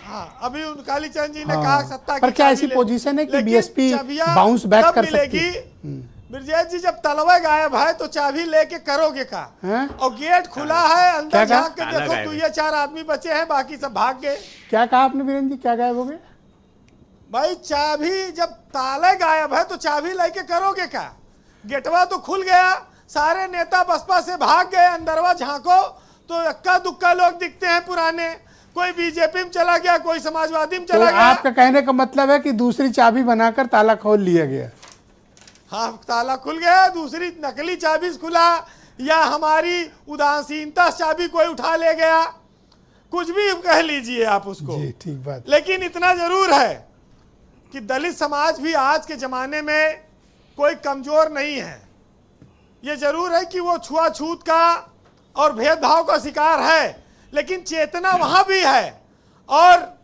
हाँ, अभी कालीचरण जी ने कहा सत्ता की पर क्या ऐसी चाबी पोजीशन है कि लेकिन बीएसपी चाबियां बाउंस बैक तब कर सकती मिलेगी। है? ब्रजेश जी, जब तलवा गायब है तो चाबी लेके करोगे का? हैं? और गेट खुला है, अंदर क्या झांक के ताला देखो गायब तो है। ये 4 आदमी बचे हैं, बाकी सब भाग गए। क्या कहा आपने वीरेंद्र जी, क्या गायब हो गए? भाई चाबी जब ताले गायब है तो चाबी लेके करोगे का? गेटवा तो खुल गया, सारे नेता बसपा से भाग गए, अंदरवा झांको तो इक्का दुक्का लोग दिखते हैं पुराने, कोई बीजेपी में चला गया, कोई समाजवादी में तो चला गया। आपका कहने का मतलब है कि दूसरी चाबी बनाकर ताला खोल लिया गया? हाँ, ताला खुल गया, दूसरी नकली चाबी से खुला, या हमारी उदासीनता से चाबी कोई उठा ले गया, कुछ भी कह लीजिए आप उसको। जी, ठीक बात। लेकिन इतना जरूर है कि दलित समाज भी आज के जमाने में कोई कमजोर नहीं है। ये जरूर है कि वो छुआछूत का और भेदभाव का शिकार है, लेकिन चेतना वहां भी है, और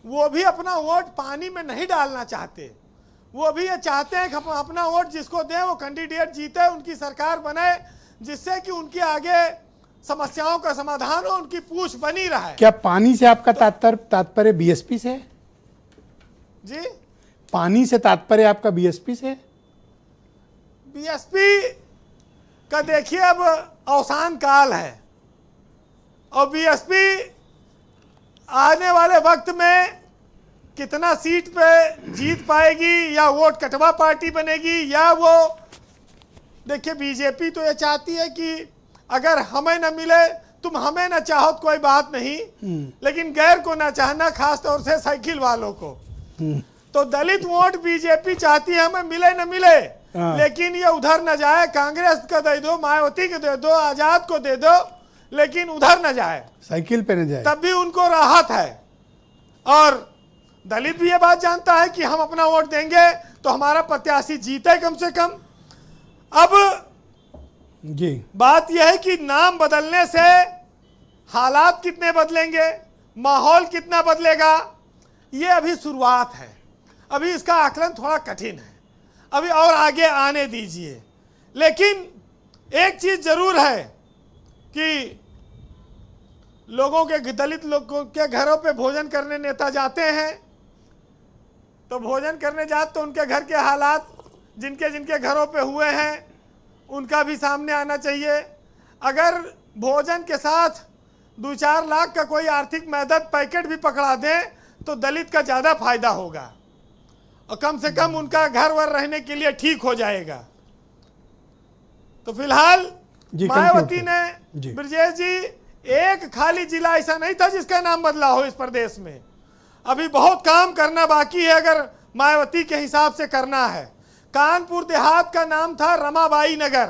वो भी अपना वोट पानी में नहीं डालना चाहते। वो भी ये चाहते हैं कि अपना वोट जिसको दें वो कैंडिडेट जीते, उनकी सरकार बने, जिससे कि उनके आगे समस्याओं का समाधान हो, उनकी पूछ बनी रहे। क्या पानी से आपका तात्पर्य बीएसपी से है? जी, पानी से तात्पर्य आपका बीएसपी से है? बीएसपी का देखिए अब अवसान काल है, और बीएसपी आने वाले वक्त में कितना सीट पे जीत पाएगी, या वोट कटवा पार्टी बनेगी, या वो देखिए बीजेपी तो ये चाहती है कि अगर हमें न मिले, तुम हमें न चाहो तो कोई बात नहीं, लेकिन गैर को ना चाहना, खास तौर से साइकिल वालों को। तो दलित वोट बीजेपी चाहती है हमें मिले न मिले, लेकिन ये उधर न जाए, कांग्रेस को दे दो, मायावती को दे दो, आजाद को दे दो, लेकिन उधर न जाए, साइकिल पे न जाए, तब भी उनको राहत है। और दलित भी ये बात जानता है कि हम अपना वोट देंगे तो हमारा प्रत्याशी जीते कम से कम। अब जी, बात यह है कि नाम बदलने से हालात कितने बदलेंगे, माहौल कितना बदलेगा, ये अभी शुरुआत है, अभी इसका आकलन थोड़ा कठिन है, अभी और आगे आने दीजिए। लेकिन एक चीज जरूर है कि लोगों के, दलित लोगों के घरों पे भोजन करने नेता जाते हैं, तो भोजन करने जाते तो उनके घर के हालात जिनके जिनके घरों पे हुए हैं उनका भी सामने आना चाहिए। अगर भोजन के साथ 2-4 लाख का कोई आर्थिक मदद पैकेट भी पकड़ा दें तो दलित का ज़्यादा फायदा होगा, और कम से कम उनका घर वर रहने के लिए ठीक हो जाएगा। तो फिलहाल मायावती ने, ब्रजेश जी, एक खाली जिला ऐसा नहीं था जिसका नाम बदला हो इस प्रदेश में। अभी बहुत काम करना बाकी है, अगर मायावती के हिसाब से करना है। कानपुर देहात का नाम था रमाबाई नगर,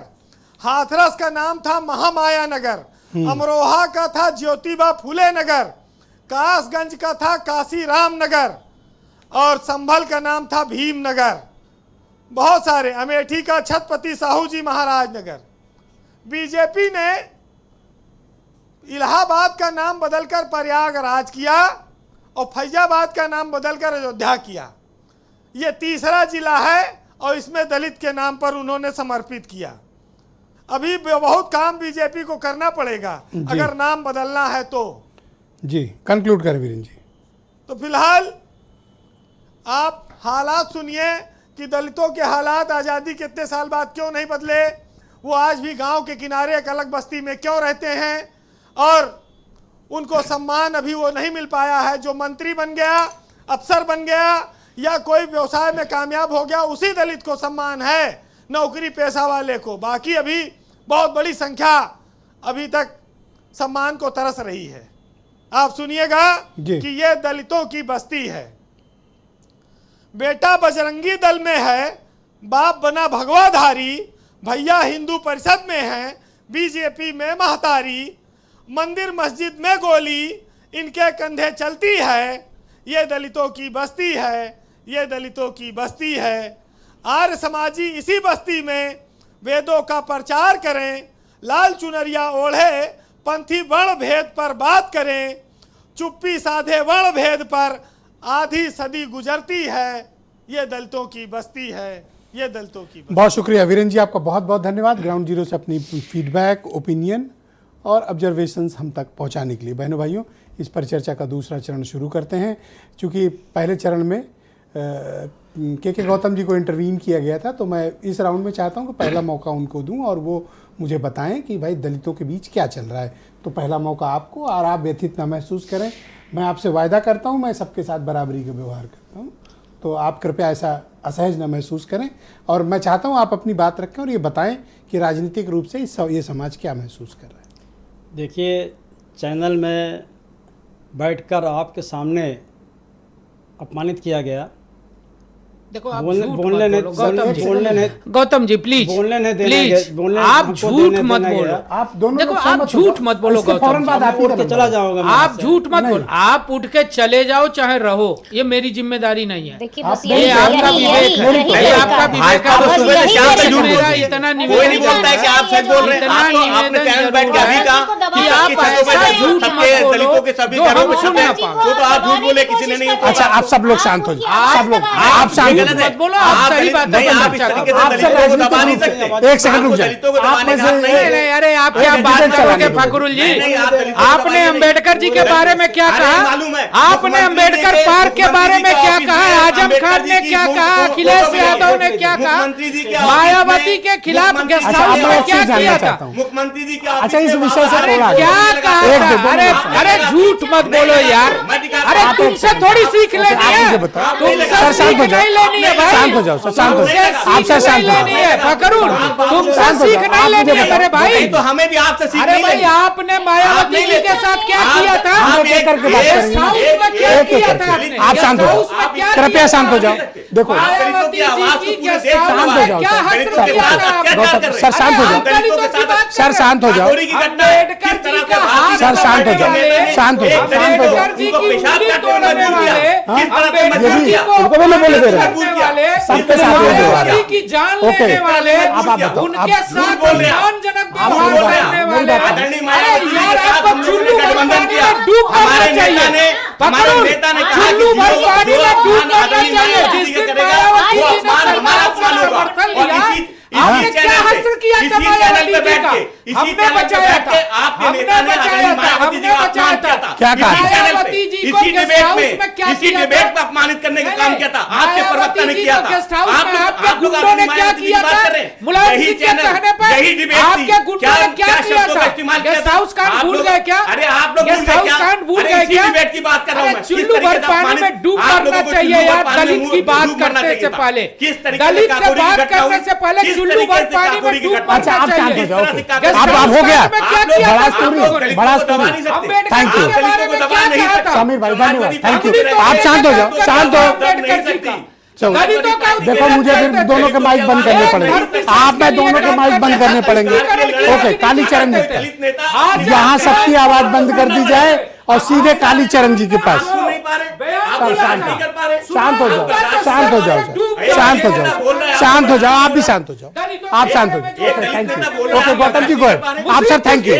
हाथरस का नाम था महामाया नगर, अमरोहा का था ज्योतिबा फुले नगर, कासगंज का था काशीराम नगर, और संभल का नाम था भीम नगर। बहुत सारे, अमेठी का छत्रपति साहू जी महाराज नगर। बीजेपी ने इलाहाबाद का नाम बदलकर प्रयागराज किया, और फैजाबाद का नाम बदलकर अयोध्या किया। ये तीसरा जिला है, और इसमें दलित के नाम पर उन्होंने समर्पित किया। अभी बहुत काम बीजेपी को करना पड़ेगा अगर नाम बदलना है तो। जी कंक्लूड करें वीरेंद्र जी। तो फिलहाल आप हालात सुनिए कि दलितों के हालात आज़ादी के इतने साल बाद क्यों नहीं बदले, वो आज भी गांव के किनारे एक अलग बस्ती में क्यों रहते हैं, और उनको सम्मान अभी वो नहीं मिल पाया है। जो मंत्री बन गया, अफसर बन गया या कोई व्यवसाय में कामयाब हो गया, उसी दलित को सम्मान है, नौकरी पेशा वाले को। बाकी अभी बहुत बड़ी संख्या अभी तक सम्मान को तरस रही है। आप सुनिएगा कि ये दलितों की बस्ती है। बेटा बजरंगी दल में है, बाप बना भगवाधारी, भैया हिंदू परिषद में है, बीजेपी में महतारी, मंदिर मस्जिद में गोली इनके कंधे चलती है। ये दलितों की बस्ती है, ये दलितों की बस्ती है। आर्य समाजी इसी बस्ती में वेदों का प्रचार करें, लाल चुनरिया ओढ़े पंथी वर्ण भेद पर बात करें, चुप्पी साधे वर्ण भेद पर आधी सदी गुजरती है। ये दलितों की बस्ती है, ये दलितों की बस्ती। बहुत शुक्रिया वीरेंद्र जी, आपका बहुत बहुत धन्यवाद ग्राउंड जीरो से अपनी फीडबैक, ओपिनियन और ऑब्जर्वेशंस हम तक पहुंचाने के लिए। बहनों भाइयों, इस पर चर्चा का दूसरा चरण शुरू करते हैं। चूँकि पहले चरण में के गौतम जी को इंटरवीन किया गया था, तो मैं इस राउंड में चाहता हूं कि पहला मौका उनको दूं और वो मुझे बताएं कि भाई दलितों के बीच क्या चल रहा है। तो पहला मौका आपको, और आप व्यथित ना महसूस करें। मैं आपसे वायदा करता हूं, मैं सबके साथ बराबरी का व्यवहार करता हूं, तो आप कृपया ऐसा असहज ना महसूस करें। और मैं चाहता हूं आप अपनी बात रखें और ये बताएं कि राजनीतिक रूप से ये समाज क्या महसूस कर रहा है। देखिए, चैनल में बैठकर आपके सामने अपमानित किया गया। देखो आप बोलने झूठ बोलने मत नहीं बोलो गौतम जी। बोलने नहीं गौतम जी प्लीज बोलने नहीं देना प्लीज गया- बोलने आप हमको झूठ देने मत देना बोलो। गया। आप दोनों देखो लोग आप सहमत हो झूठ जाओ। मत बोलो इसके गौतम फौरन जी। बाद आप ही उठ के का चला नंबर। जाऊंगा मैं आप आपसे। झूठ मत नहीं। बोलो, आप उठ के चले जाओ चाहे रहो, ये मेरी जिम्मेदारी नहीं है। देखिए आप बस नहीं, ये आपका यही- विवेक है, यही- ये यही आपका का- विवेक है। भाजपा तो सुबह से शाम तक झूठ मेरा बोलती है। इतना कोई निवेदन नहीं बोलता है कि आप सच बोल रहे हैं। इतना आप तो अपने निवेदन चैनल बैठ के जरूर अभी है कहा कि कि आप सबकी ऐसा छतों झूठ पे मत सबके बोलो दलितों के सभी जो घरों हम में सुन छत है। ना पाओ। वो तो आप झूठ बोले, किसी ने नहीं अच्छा, आप सब लोग शांत हो जाओ। सब लोग आप शांत हो गलत जाओ। मत बोलो, आप सही बात नहीं, आप इस तरीके से आप सब दलितों को दबा नहीं राजनीतिक सकते। रूप से- एक सेकंड रुक आपको जाए। दलितों को आप दबाने में का से हक नहीं नहीं है। नहीं, अरे आप एक क्या बात डिबेट चलाने करोगे दो। फखरुल जी? नहीं, आप दलितों को आपने दबाइए नहीं। अंबेडकर जी के बारे में क्या अरे कहा? मालूम है, आपने मुख्यमंत्री अंबेडकर जी के- पार्क के बारे में मुख्यमंत्री क्या जी के कहा? ऑफिस में आजम अंबेडकर खान जी ने की क्या फोटो- कहा? फोटो अखिलेश भी यादव लगी ने है। क्या कहा? मुख्यमंत्री जी के ऑफिस मायावती में- के खिलाफ मुख्यमंत्री गेस्ट अच्छा, हाउस अब मैं में एक क्या चीज जानना किया था? चाहता हूं। मुख्यमंत्री जी के अच्छा, ऑफिस इस में विषय से अरे थोड़ा आगे। क्या कहा एक था? दो, दोनों अरे लोग अरे झूठ मत बोलो यार। अरे आप तुमसे एक- थोड़ी सीख लेनी आप है, मुझे बताओ। तुमसे सर, शांत हो सीख जाओ। नहीं लेनी है भाई। शांत हो जाओ सर, शांत हो तुमसे जाओ। आप सीख सर शांत नहीं हो लेनी जाओ। है फखरुल, तुमसे शांत हो सीख जाओ। नहीं आप लेनी मुझे है मेरे बताओ। भाई। तो हमें भी आपसे सीख अरे नहीं भाई लेनी। आपने मायावती नहीं जी के लेते। साथ क्या आप- किया था? आप एक करके बात गेस्ट करेंगे। हाउस में क्या एक किया करके। था आपने? आप शांत हो गेस्ट हाउस जाओ। में क्या कृपया किया शांत था हो जाओ। आपने? देखो मायावती जी की गेस्ट हाउस शांत हो में जाओ क्या सर। हस्र सर, किया था आपने? गौतम, सर शांत हो जाओ। दलितों की बात सर शांत हो जाओ। अम्बेडकर जी का हाथ सर शांत हो जाओ। वाले, शांत हो जाओ। शांत हो जाओ। अम्बेडकर जी की उंगली तोड़ने वाले, अम्बेडकर ये भी- जी को उनको भी मैं बोले दे रहा हूं। करने वाले, सबके साथ ये व्यवहार है। मायावती की जान ओके। लेने वाले, अब आप बताओ। उनके आप साथ बोल रहे हैं। अपमानजनक आप व्यवहार बोल रहे हैं। करने मेरी वाले। बात आदरणीय अरे मायावती जी यार के साथ आपको हम लोगों चुल्लू ने गठबंधन भरपानी किया। में डूब हमारे करना नेता चाहिए। ने- हमारे पकड़ो, नेता ने कहा चुल्लू कि भरपानी जो में डूब करना आदरणीय चाहिए। मायावती जिस जी दिन करेगा, मायावती वो जी ने अपमान हमारा सरकार अपमान का होगा। समर्थन और लिया, इसी आपने क्या चैनल पे- हस्र किया था इसी चैनल मायावती पे जी बैठ का? के- इसी हमने चैनल पे बचाया बैठ था, के आपके हमने नेता ने बचाया आदरणीय था, मायावती जी हमने का बचाया अपमान किया था। था। क्या कहा? इसी चैनल पे, मायावती जी को इसी गेस्ट डिबेट हाउस में, में क्या इसी किया डिबेट था? में अपमानित करने का नहीं, काम किया था। आपके प्रवक्ता मायावती ने जी किया को था। गेस्ट हाउस आप में लोग आपके आप लोग गुंडों ने आदरणीय क्या मायावती जी किया की बात था? कर रहे हैं। मुलायम यही सिंह के चैनल, कहने पर यही डिबेट आपके थी। गुंडों ने क्या किया शब्दों था? का इस्तेमाल किया गेस्ट था? हाउस कांड आप भूल लोग- गए क्या? अरे आप लोग गेस्ट भूल गए हाउस क्या? कांड भूल अरे गए इसी क्या? डिबेट की बात कर रहा हूं अरे मैं। किस चुल्लू तरीके से भरपानी अपमानित- में डूब आप करना लोगों को चाहिए चुल्लू यार। भरपानी में दलित की बात डूब करना करने चाहिए से था। पहले, किस तरीके दलित से काकोरी की बात घटना करने हुई? से पहले किस चुल्लू तरीके से भरपानी में काकोरी की डूब घटना अच्छा, करना आप शांत हो चाहिए। जाओ। ओके। गेस्ट आप हाउस हो गया। कांड में क्या आप लोग किया बड़ा था? स्टोरी आप लोगों ने? बड़ा दलितों को दबा स्टोरी नहीं सकते। Ambedkar Thank ji you. के बारे में दलितों को क्या दबा नहीं कहा सकते। था? समीर भाई धन्यवाद, थैंक यू। दलितों आप को शांत हो क्या जाओ, कहा? शांत हो। अम्बेडकर जी का। चलो। दलितों का देखो मुझे फिर दोनों के माइक बंद करने पड़ेंगे। आप में दोनों के माइक बंद करने पड़ेंगे। ओके, कालीचरण जी दलित नेता यहाँ सबकी आवाज बंद कर दी जाए और सीधे कालीचरण जी के पास। सुन नहीं पा रहे, आप सर, बात शांत नहीं कर पा रहे। शांत हो जाओ, शांत हो जाओ सर, शांत हो जाओ, शांत हो जाओ, आप भी शांत हो जाओ, आप शांत हो जाओ। Okay, thank you. Okay Gautam ji को आप सर, थैंक यू।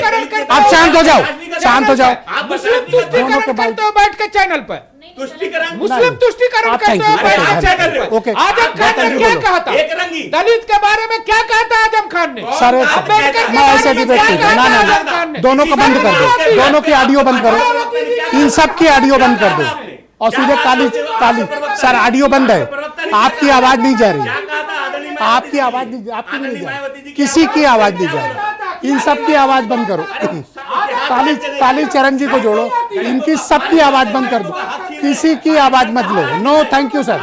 आप शांत हो जाओ, शांत हो जाओ। मुस्लिम तुष्टिकरण करते हो बैठ के चैनल पर। तुष्टिकरण मुस्लिम तुष्टिकरण आप करते thank you, हो भाई, okay, अच्छा कर रहे हो। okay, आजम खान ने गौतम जी क्या बोलो। कहा था? एक रंगी। दलित के बारे में क्या कहा था आजम खान ने? सर अम्बेडकर के मैं ऐसे बारे में डिबेट क्या नहीं कहा ना था ना आजम ना खान ने? दोनों को बंद कर दो, दोनों की ऑडियो बंद करो, इन सब की ऑडियो बंद कर दो और सीधे काली काली सर ऑडियो बंद है, आपकी आवाज नहीं जा रही, आपकी आवाज नहीं, आपकी नहीं जा रही, किसी की आवाज नहीं जा रही, इन सब की आवाज बंद करो, काली चरण जी को जोड़ो, इनकी सबकी आवाज बंद कर दो, किसी की आवाज मत लो। No thank you sir,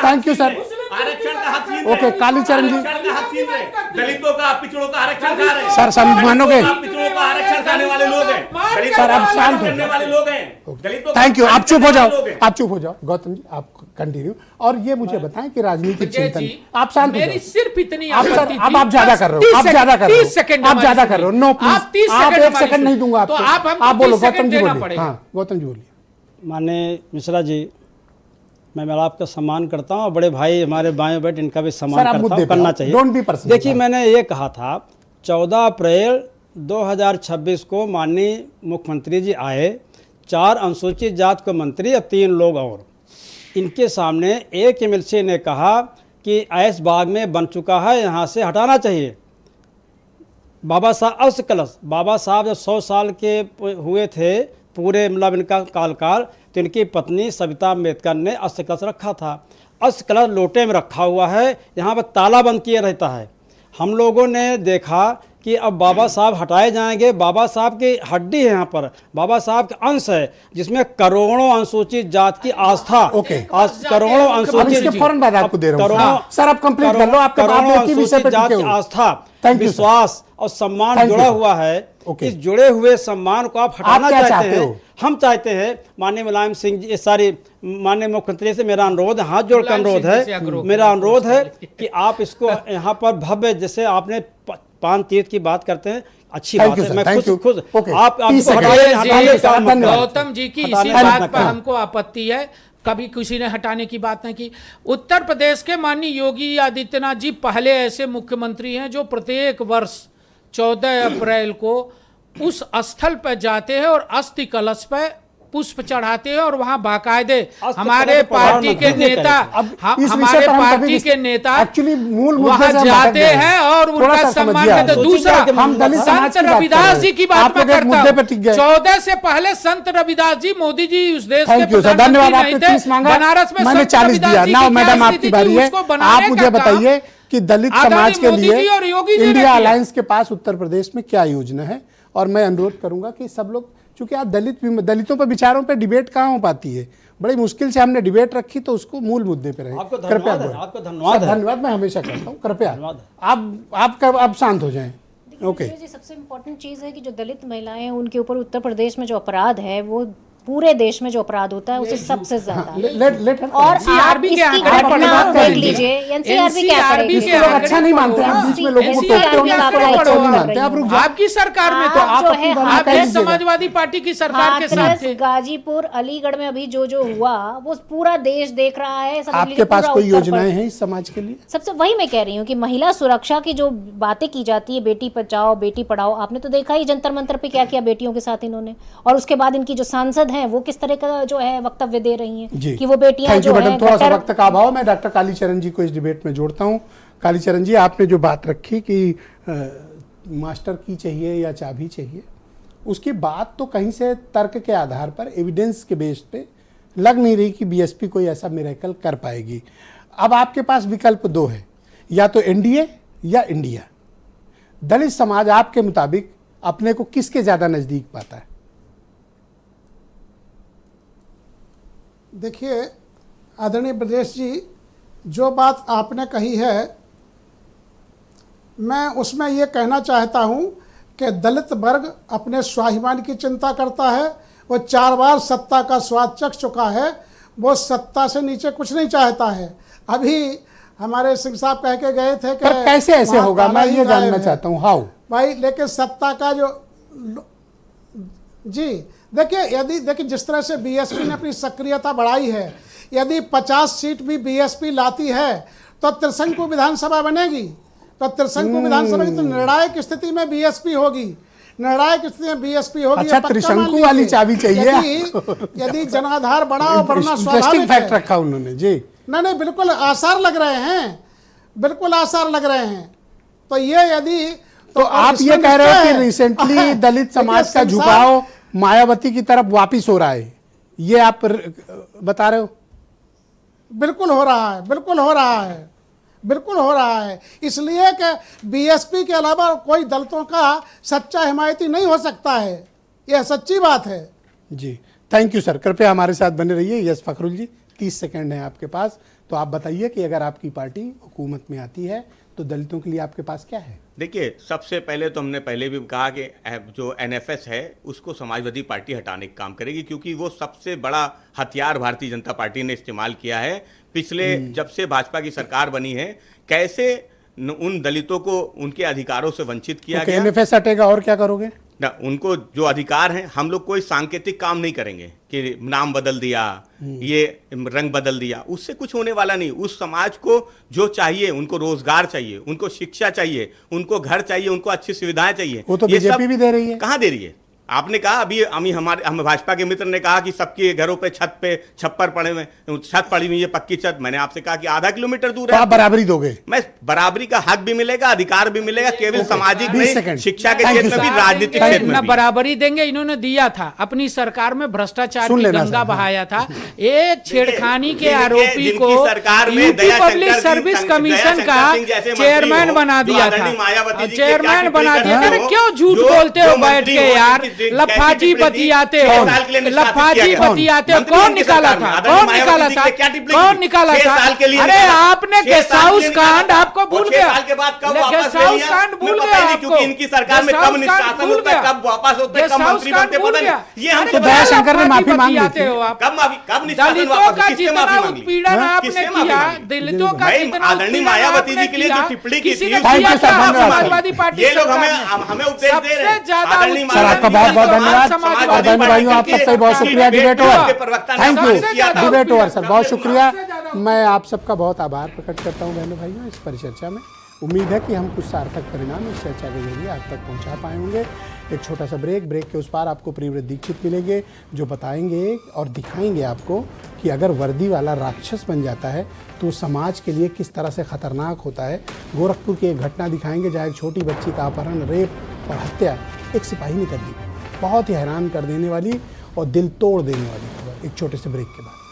thank you sir. आरक्षण का हक छीन ओके, कालीचरण जी। आरक्षण का हक छीन रहे, दलितों का पिछड़ों का आरक्षण खा रहे हैं। सर सम्मानोगे? पिछड़ों का आरक्षण खाने वाले लोग हैं, दलितों सर, का अब आरक्षण शांत हो करने वाले लोग हैं, दलितों का थैंक यू, आप चुप हो आरक्षण करने वाले लोग जाओ, हैं। आप चुप हो जाओ। गौतम जी आप कंटिन्यू, और ये मुझे बताएं कि राजनीतिक विजय चिंतन, जी, आप शांत हो मेरी जाओ। सिर्फ इतनी आप सर, आपत्ति अब थी, आप ज्यादा बस कर रहे हो, 30 आप ज्यादा कर रहे 30 सेकंड हो, आप हमारी ज्यादा कर रहे हो। नो आप 30 प्लीज, आप सेकंड एक सेकंड नहीं दूंगा तो आपको, आप हमको आप बोलो 30 सेकंड गौतम जी देना बोलिए। पड़ेगा। हाँ गौतम जी बोलिए। माननीय मिश्रा जी, मैं आपका सम्मान करता हूँ और बड़े भाई हमारे बाएं बैठ इनका भी सर, सम्मान आप करता मुद्दे हूँ, पे करना आओ। चाहिए। Don't be personal, देखिए सर। मैंने ये कहा था 14 अप्रैल 2026 को माननीय मुख्यमंत्री जी आए, 4 अनुसूचित जात के मंत्री और 3 लोग और, इनके सामने एक एमएलसी ने कहा कि ऐश बाग में बन चुका है, यहाँ से हटाना चाहिए। बाबा साहब अस्त कलश, बाबा साहब जब 100 साल के हुए थे पूरे, मतलब इनका कालकाल, तो इनकी पत्नी सविता अम्बेडकर ने अस्त कलश रखा था। अस्त कलश लोटे में रखा हुआ है, यहाँ पर ताला बंद किया रहता है। हम लोगों ने देखा कि अब बाबा साहब हटाए जाएंगे, बाबा साहब की हड्डी है यहाँ पर, बाबा साहब के अंश है जिसमें करोड़ों अनुसूचित जात की आस्था, ओके। करोड़ों अब अनुसूचित इसके फौरन बाद आपको दे रहा हूँ। करोड़ों- हाँ, सर, आप कंप्लीट कर लो, आपका करोड़ों आप एक ही विषय पे अनुसूचित जात टिके की हो। आस्था, Thank you, sir. विश्वास और सम्मान Thank you, जुड़ा sir. हुआ है। Okay. इस जुड़े हुए सम्मान को आप हटाना क्या चाहते चाहते हैं। हो? हम चाहते हैं माननीय मुलायम सिंह जी, सारी माननीय मुख्यमंत्री से मेरा अनुरोध है, हाथ जोड़कर मुलायम अनुरोध सिंह जी से है, आग्रह मेरा करो, अनुरोध है दोस्त कि आप इसको यहाँ पर भव्य, जैसे आपने 5 तीर्थ की बात करते हैं, अच्छी Thank बात you, है। sir. मैं Thank खुद you. खुद Okay. आप 30 इसको सेकंड। हटाने धन्यवाद। का काम मत करो। गौतम जी की इसी हटाने बात मत पर करो। हमको आपत्ति है, कभी किसी ने हटाने की बात नहीं की। उत्तर प्रदेश के माननीय योगी आदित्यनाथ जी पहले ऐसे मुख्यमंत्री हैं जो प्रत्येक वर्ष 14 अप्रैल को उस स्थल पर जाते हैं और अस्थि कलश पे पुष्प चढ़ाते हैं और वहां बाकायदे हमारे कलश पार्टी के प्रधानमंत्री नेता, अब इस विषय हमारे पर हम पार्टी कभी के नेता एक्चुअली मूल मुद्दे वहां से हम भटक जाते गए हैं और थोड़ा उनका सा सम्मान समझिए आप। करते। दूसरा, हम दलित समाज संत की बात कर रविदास रहे जी हैं। की बात आप मैं लोग एक करता मुद्दे पे हूं। टिक गए। 14 से पहले संत रविदास जी, मोदी जी उस देश के थैंक यू सर, प्रधानमंत्री धन्यवाद। नहीं आपने थे। 30 मांगा, बनारस में मैंने संत 40 रविदास दिया। जी नाउ की मैडम क्या आपकी स्थिति बारी थी, है, उसको बनाने आप मुझे का काम बताइए कि दलित आदरणीय समाज के मोदी लिए जी और योगी जी ने इंडिया किया। अलायंस के पास उत्तर प्रदेश में क्या योजना है। और मैं अनुरोध करूंगा कि सब लोग, चूंकि आज दलितों पर विचारों पर डिबेट कहाँ हो पाती है, बड़ी मुश्किल से हमने डिबेट रखी, तो उसको मूल मुद्दे पे रहे। आपको कृपया धन्यवाद है, बोलें। आपको धन्यवाद है। धन्यवाद मैं हमेशा करता हूँ, कृपया धन्यवाद। आप शांत हो जाएं। ओके, जी, सबसे इम्पोर्टेंट चीज़ है कि जो दलित महिलाएं हैं उनके ऊपर उत्तर प्रदेश में जो अपराध है वो पूरे देश में जो अपराध होता है उसे सबसे ज्यादा है। लेट और आप NCRB के इसकी आंकड़े घटना पढ़ो। देख लीजिए, एनसीआरबी क्या NCRB करेगी? के लोग अच्छा नहीं मानते, आप बीच में लोगों को टोकते हो, NCRB आप का लोग अच्छा नहीं पढ़ो। मानते, आप रुक जाओ। आपकी सरकार में तो आप आप जो है आप कह इस दीजिएगा। समाजवादी पार्टी की सरकार के साथ हाथरस, थे। गाजीपुर, अलीगढ़ में अभी जो जो हुआ वो पूरा देश देख रहा है। समझ आपके लीजिए पास पूरा कोई उत्तर योजनाएं हैं इस समाज के लिए? सबसे वही मैं कह रही हूँ कि महिला सुरक्षा की जो बातें की जाती है, बेटी बचाओ बेटी पढ़ाओ, आपने तो देखा ही जंतर मंतर पे क्या किया बेटियों के साथ इन्होंने। और उसके बाद इनकी जो सांसद हैं वो किस तरह का जो है वक्तव्य दे रही हैं जी, कि वो बेटियां थैंक जो यू मैडम। है थोड़ा सा गटर- वक्त का अभाव, मैं डॉक्टर कालीचरण जी को इस डिबेट में जोड़ता हूँ। कालीचरण जी, आपने जो बात रखी कि मास्टर की चाहिए या चाबी चाहिए, उसकी बात तो कहीं से तर्क के आधार पर, एविडेंस के बेस पे लग नहीं रही कि बीएसपी कोई ऐसा मिरेकल कर पाएगी। अब आपके पास विकल्प 2 है, या तो एनडीए या इंडिया। दलित समाज आपके मुताबिक अपने को किसके ज्यादा नजदीक पाता है? देखिए आदरणीय ब्रजेश जी, जो बात आपने कही है मैं उसमें ये कहना चाहता हूँ कि दलित वर्ग अपने स्वाभिमान की चिंता करता है। वो 4 बार सत्ता का स्वाद चख चुका है, वो सत्ता से नीचे कुछ नहीं चाहता है। अभी हमारे सिंह साहब कह के गए थे कि पर कैसे ऐसे वहाँ होगा, ताला मैं ही ये गायब जानना है। चाहता हूँ। हाउ भाई, लेकिन सत्ता का जो जी देखिए, यदि देखिए जिस तरह से बीएसपी ने अपनी सक्रियता बढ़ाई है, यदि 50 सीट भी बीएसपी लाती है तो त्रिशंकु विधानसभा बनेगी। तो त्रिशंकु विधानसभा की तो निर्णायक स्थिति में बीएसपी होगी। निर्णायक स्थिति में बीएसपी होगी। अच्छा, ये पक्का त्रिशंकु मान लीजिए। वाली चाबी चाहिए यदि जनाधार बड़ा और बढ़ना इंटरेस्टिंग स्वाभाविक फैक्ट है। रखा उन्होंने जी। नहीं, बिल्कुल आसार लग रहे हैं, बिल्कुल आसार लग रहे हैं। तो ये यदि तो आप ये कह रहे हो कि रिसेंटली दलित समाज का झुकाव मायावती की तरफ वापिस हो रहा है, ये आप बता रहे हो? बिल्कुल हो रहा है, बिल्कुल हो रहा है, बिल्कुल हो रहा है। इसलिए कि बीएसपी के अलावा कोई दलितों का सच्चा हिमायती नहीं हो सकता है, यह सच्ची बात है। जी, थैंक यू सर। कृपया हमारे साथ बने रहिए। यस फखरुल जी, 30 सेकंड है आपके पास, तो आप बताइए कि अगर आपकी पार्टी हुकूमत में आती है तो दलितों के लिए आपके पास क्या है? देखिए, सबसे पहले तो हमने पहले भी कहा कि जो एनएफएस है उसको समाजवादी पार्टी हटाने का काम करेगी, क्योंकि वो सबसे बड़ा हथियार भारतीय जनता पार्टी ने इस्तेमाल किया है पिछले जब से भाजपा की सरकार बनी है। कैसे उन दलितों को उनके अधिकारों से वंचित किया गया। एनएफएस हटेगा और क्या करोगे? ना, उनको जो अधिकार हैं, हम लोग कोई सांकेतिक काम नहीं करेंगे कि नाम बदल दिया, ये रंग बदल दिया, उससे कुछ होने वाला नहीं। उस समाज को जो चाहिए, उनको रोजगार चाहिए, उनको शिक्षा चाहिए, उनको घर चाहिए, उनको अच्छी सुविधाएं चाहिए। वो तो ये बीजेपी सब भी दे रही है। कहाँ दे रही है? आपने कहा अभी हम भाजपा के मित्र ने कहा कि सबके घरों पे छत पे छप्पर पड़े हुए, छत पड़ी हुई है पक्की छत। मैंने आपसे कहा कि आधा किलोमीटर दूर तो है। आप बराबरी दोगे? मैं बराबरी का हक भी मिलेगा, अधिकार भी मिलेगा, केवल सामाजिक 20 नहीं, सेकंड। शिक्षा के Thank you, क्षेत्र में भी, sir. राजनीतिक क्षेत्र में न भी। बराबरी देंगे, इन्होंने दिया था अपनी सरकार में, भ्रष्टाचार सुन की लेना गंगा सर। बहाया था। एक छेड़खानी के जिनके- आरोपी जिनकी को सरकार में UP Daya public Shankar service Singh- commission Daya का शंकर सिंह जैसे मंत्री चेयरमैन हो, बना जो दिया आदरणीय था। मायावती जी की चेयरमैन क्या बना टिप्पणी दिया। करते अरे हो? क्यों झूठ जो- बोलते जो हो बैठ मंत्री के हो, यार? उनकी लफाजी कैसी टिप्पणी बतियाते थी? हो, 6 साल के लिए निष्कासित लफाजी किया गया। बतियाते हो। मंत्री कौन उनकी निकाला सरकार में, था? आदरणीय कौन निकाला मायावती जी था? ने क्या टिप्पणी कौन की? निकाला 6 था? साल के लिए अरे निकाला। आपने 6 गेस्ट साल के हाउस लिए निकाला कांड था। आपको भूल और 6 गया। साल के बाद कब वापस गेस्ट ले हाउस लिया? कांड भूल मैं गया पता ही नहीं, आपको। क्योंकि इनकी सरकार में गेस्ट कब हाउस निष्कासन कांड भूल होता है, गया। कब वापस होता है, गेस्ट कब हाउस मंत्री कांड बनते भूल पता गया। नहीं। ये हम अरे तो दया शंकर ने माफी मांग ली बतियाते थी। हो आप। कब निष्कासन दलितों वापस? का किससे जितना माफी मांग ली? उत्पीड़न आपने किससे माफी किया, मांग ली? दलितों का भाई, जितना आदरणीय उत्पीड़न मायावती आपने जी के लिए किया, जो टिप्पणी की किसी थी, ने उसको किया Thank you, क्या? sir, धन्यवाद। समाजवादी पार्टी ये लोग सरकार ने। हमें उपदेश दे रहे हैं। सबसे ज्यादा आदरणीय सर आपका बहुत बहुत धन्यवाद। और बहनों भाइयों, आप सबका बहुत शुक्रिया। Debate over. Thank you. Debate over sir, बहुत शुक्रिया। मैं आप सबका बहुत आभार प्रकट करता हूं बहनों भाइयों इस परिचर्चा में। उम्मीद है कि हम कुछ सार्थक परिणाम इस चर्चा के जरिए आप तक पहुंचा पाए होंगे। एक छोटा सा ब्रेक के उस पार आपको प्रियव्रत दीक्षित मिलेंगे, जो बताएंगे और दिखाएंगे आपको कि अगर वर्दी वाला राक्षस बन जाता है तो समाज के लिए किस तरह से खतरनाक होता है। गोरखपुर की एक घटना दिखाएंगे जहाँ एक छोटी बच्ची का अपहरण, रेप और हत्या एक सिपाही ने कर दी। बहुत ही हैरान कर देने वाली और दिल तोड़ देने वाली खबर। एक छोटे से ब्रेक के बाद।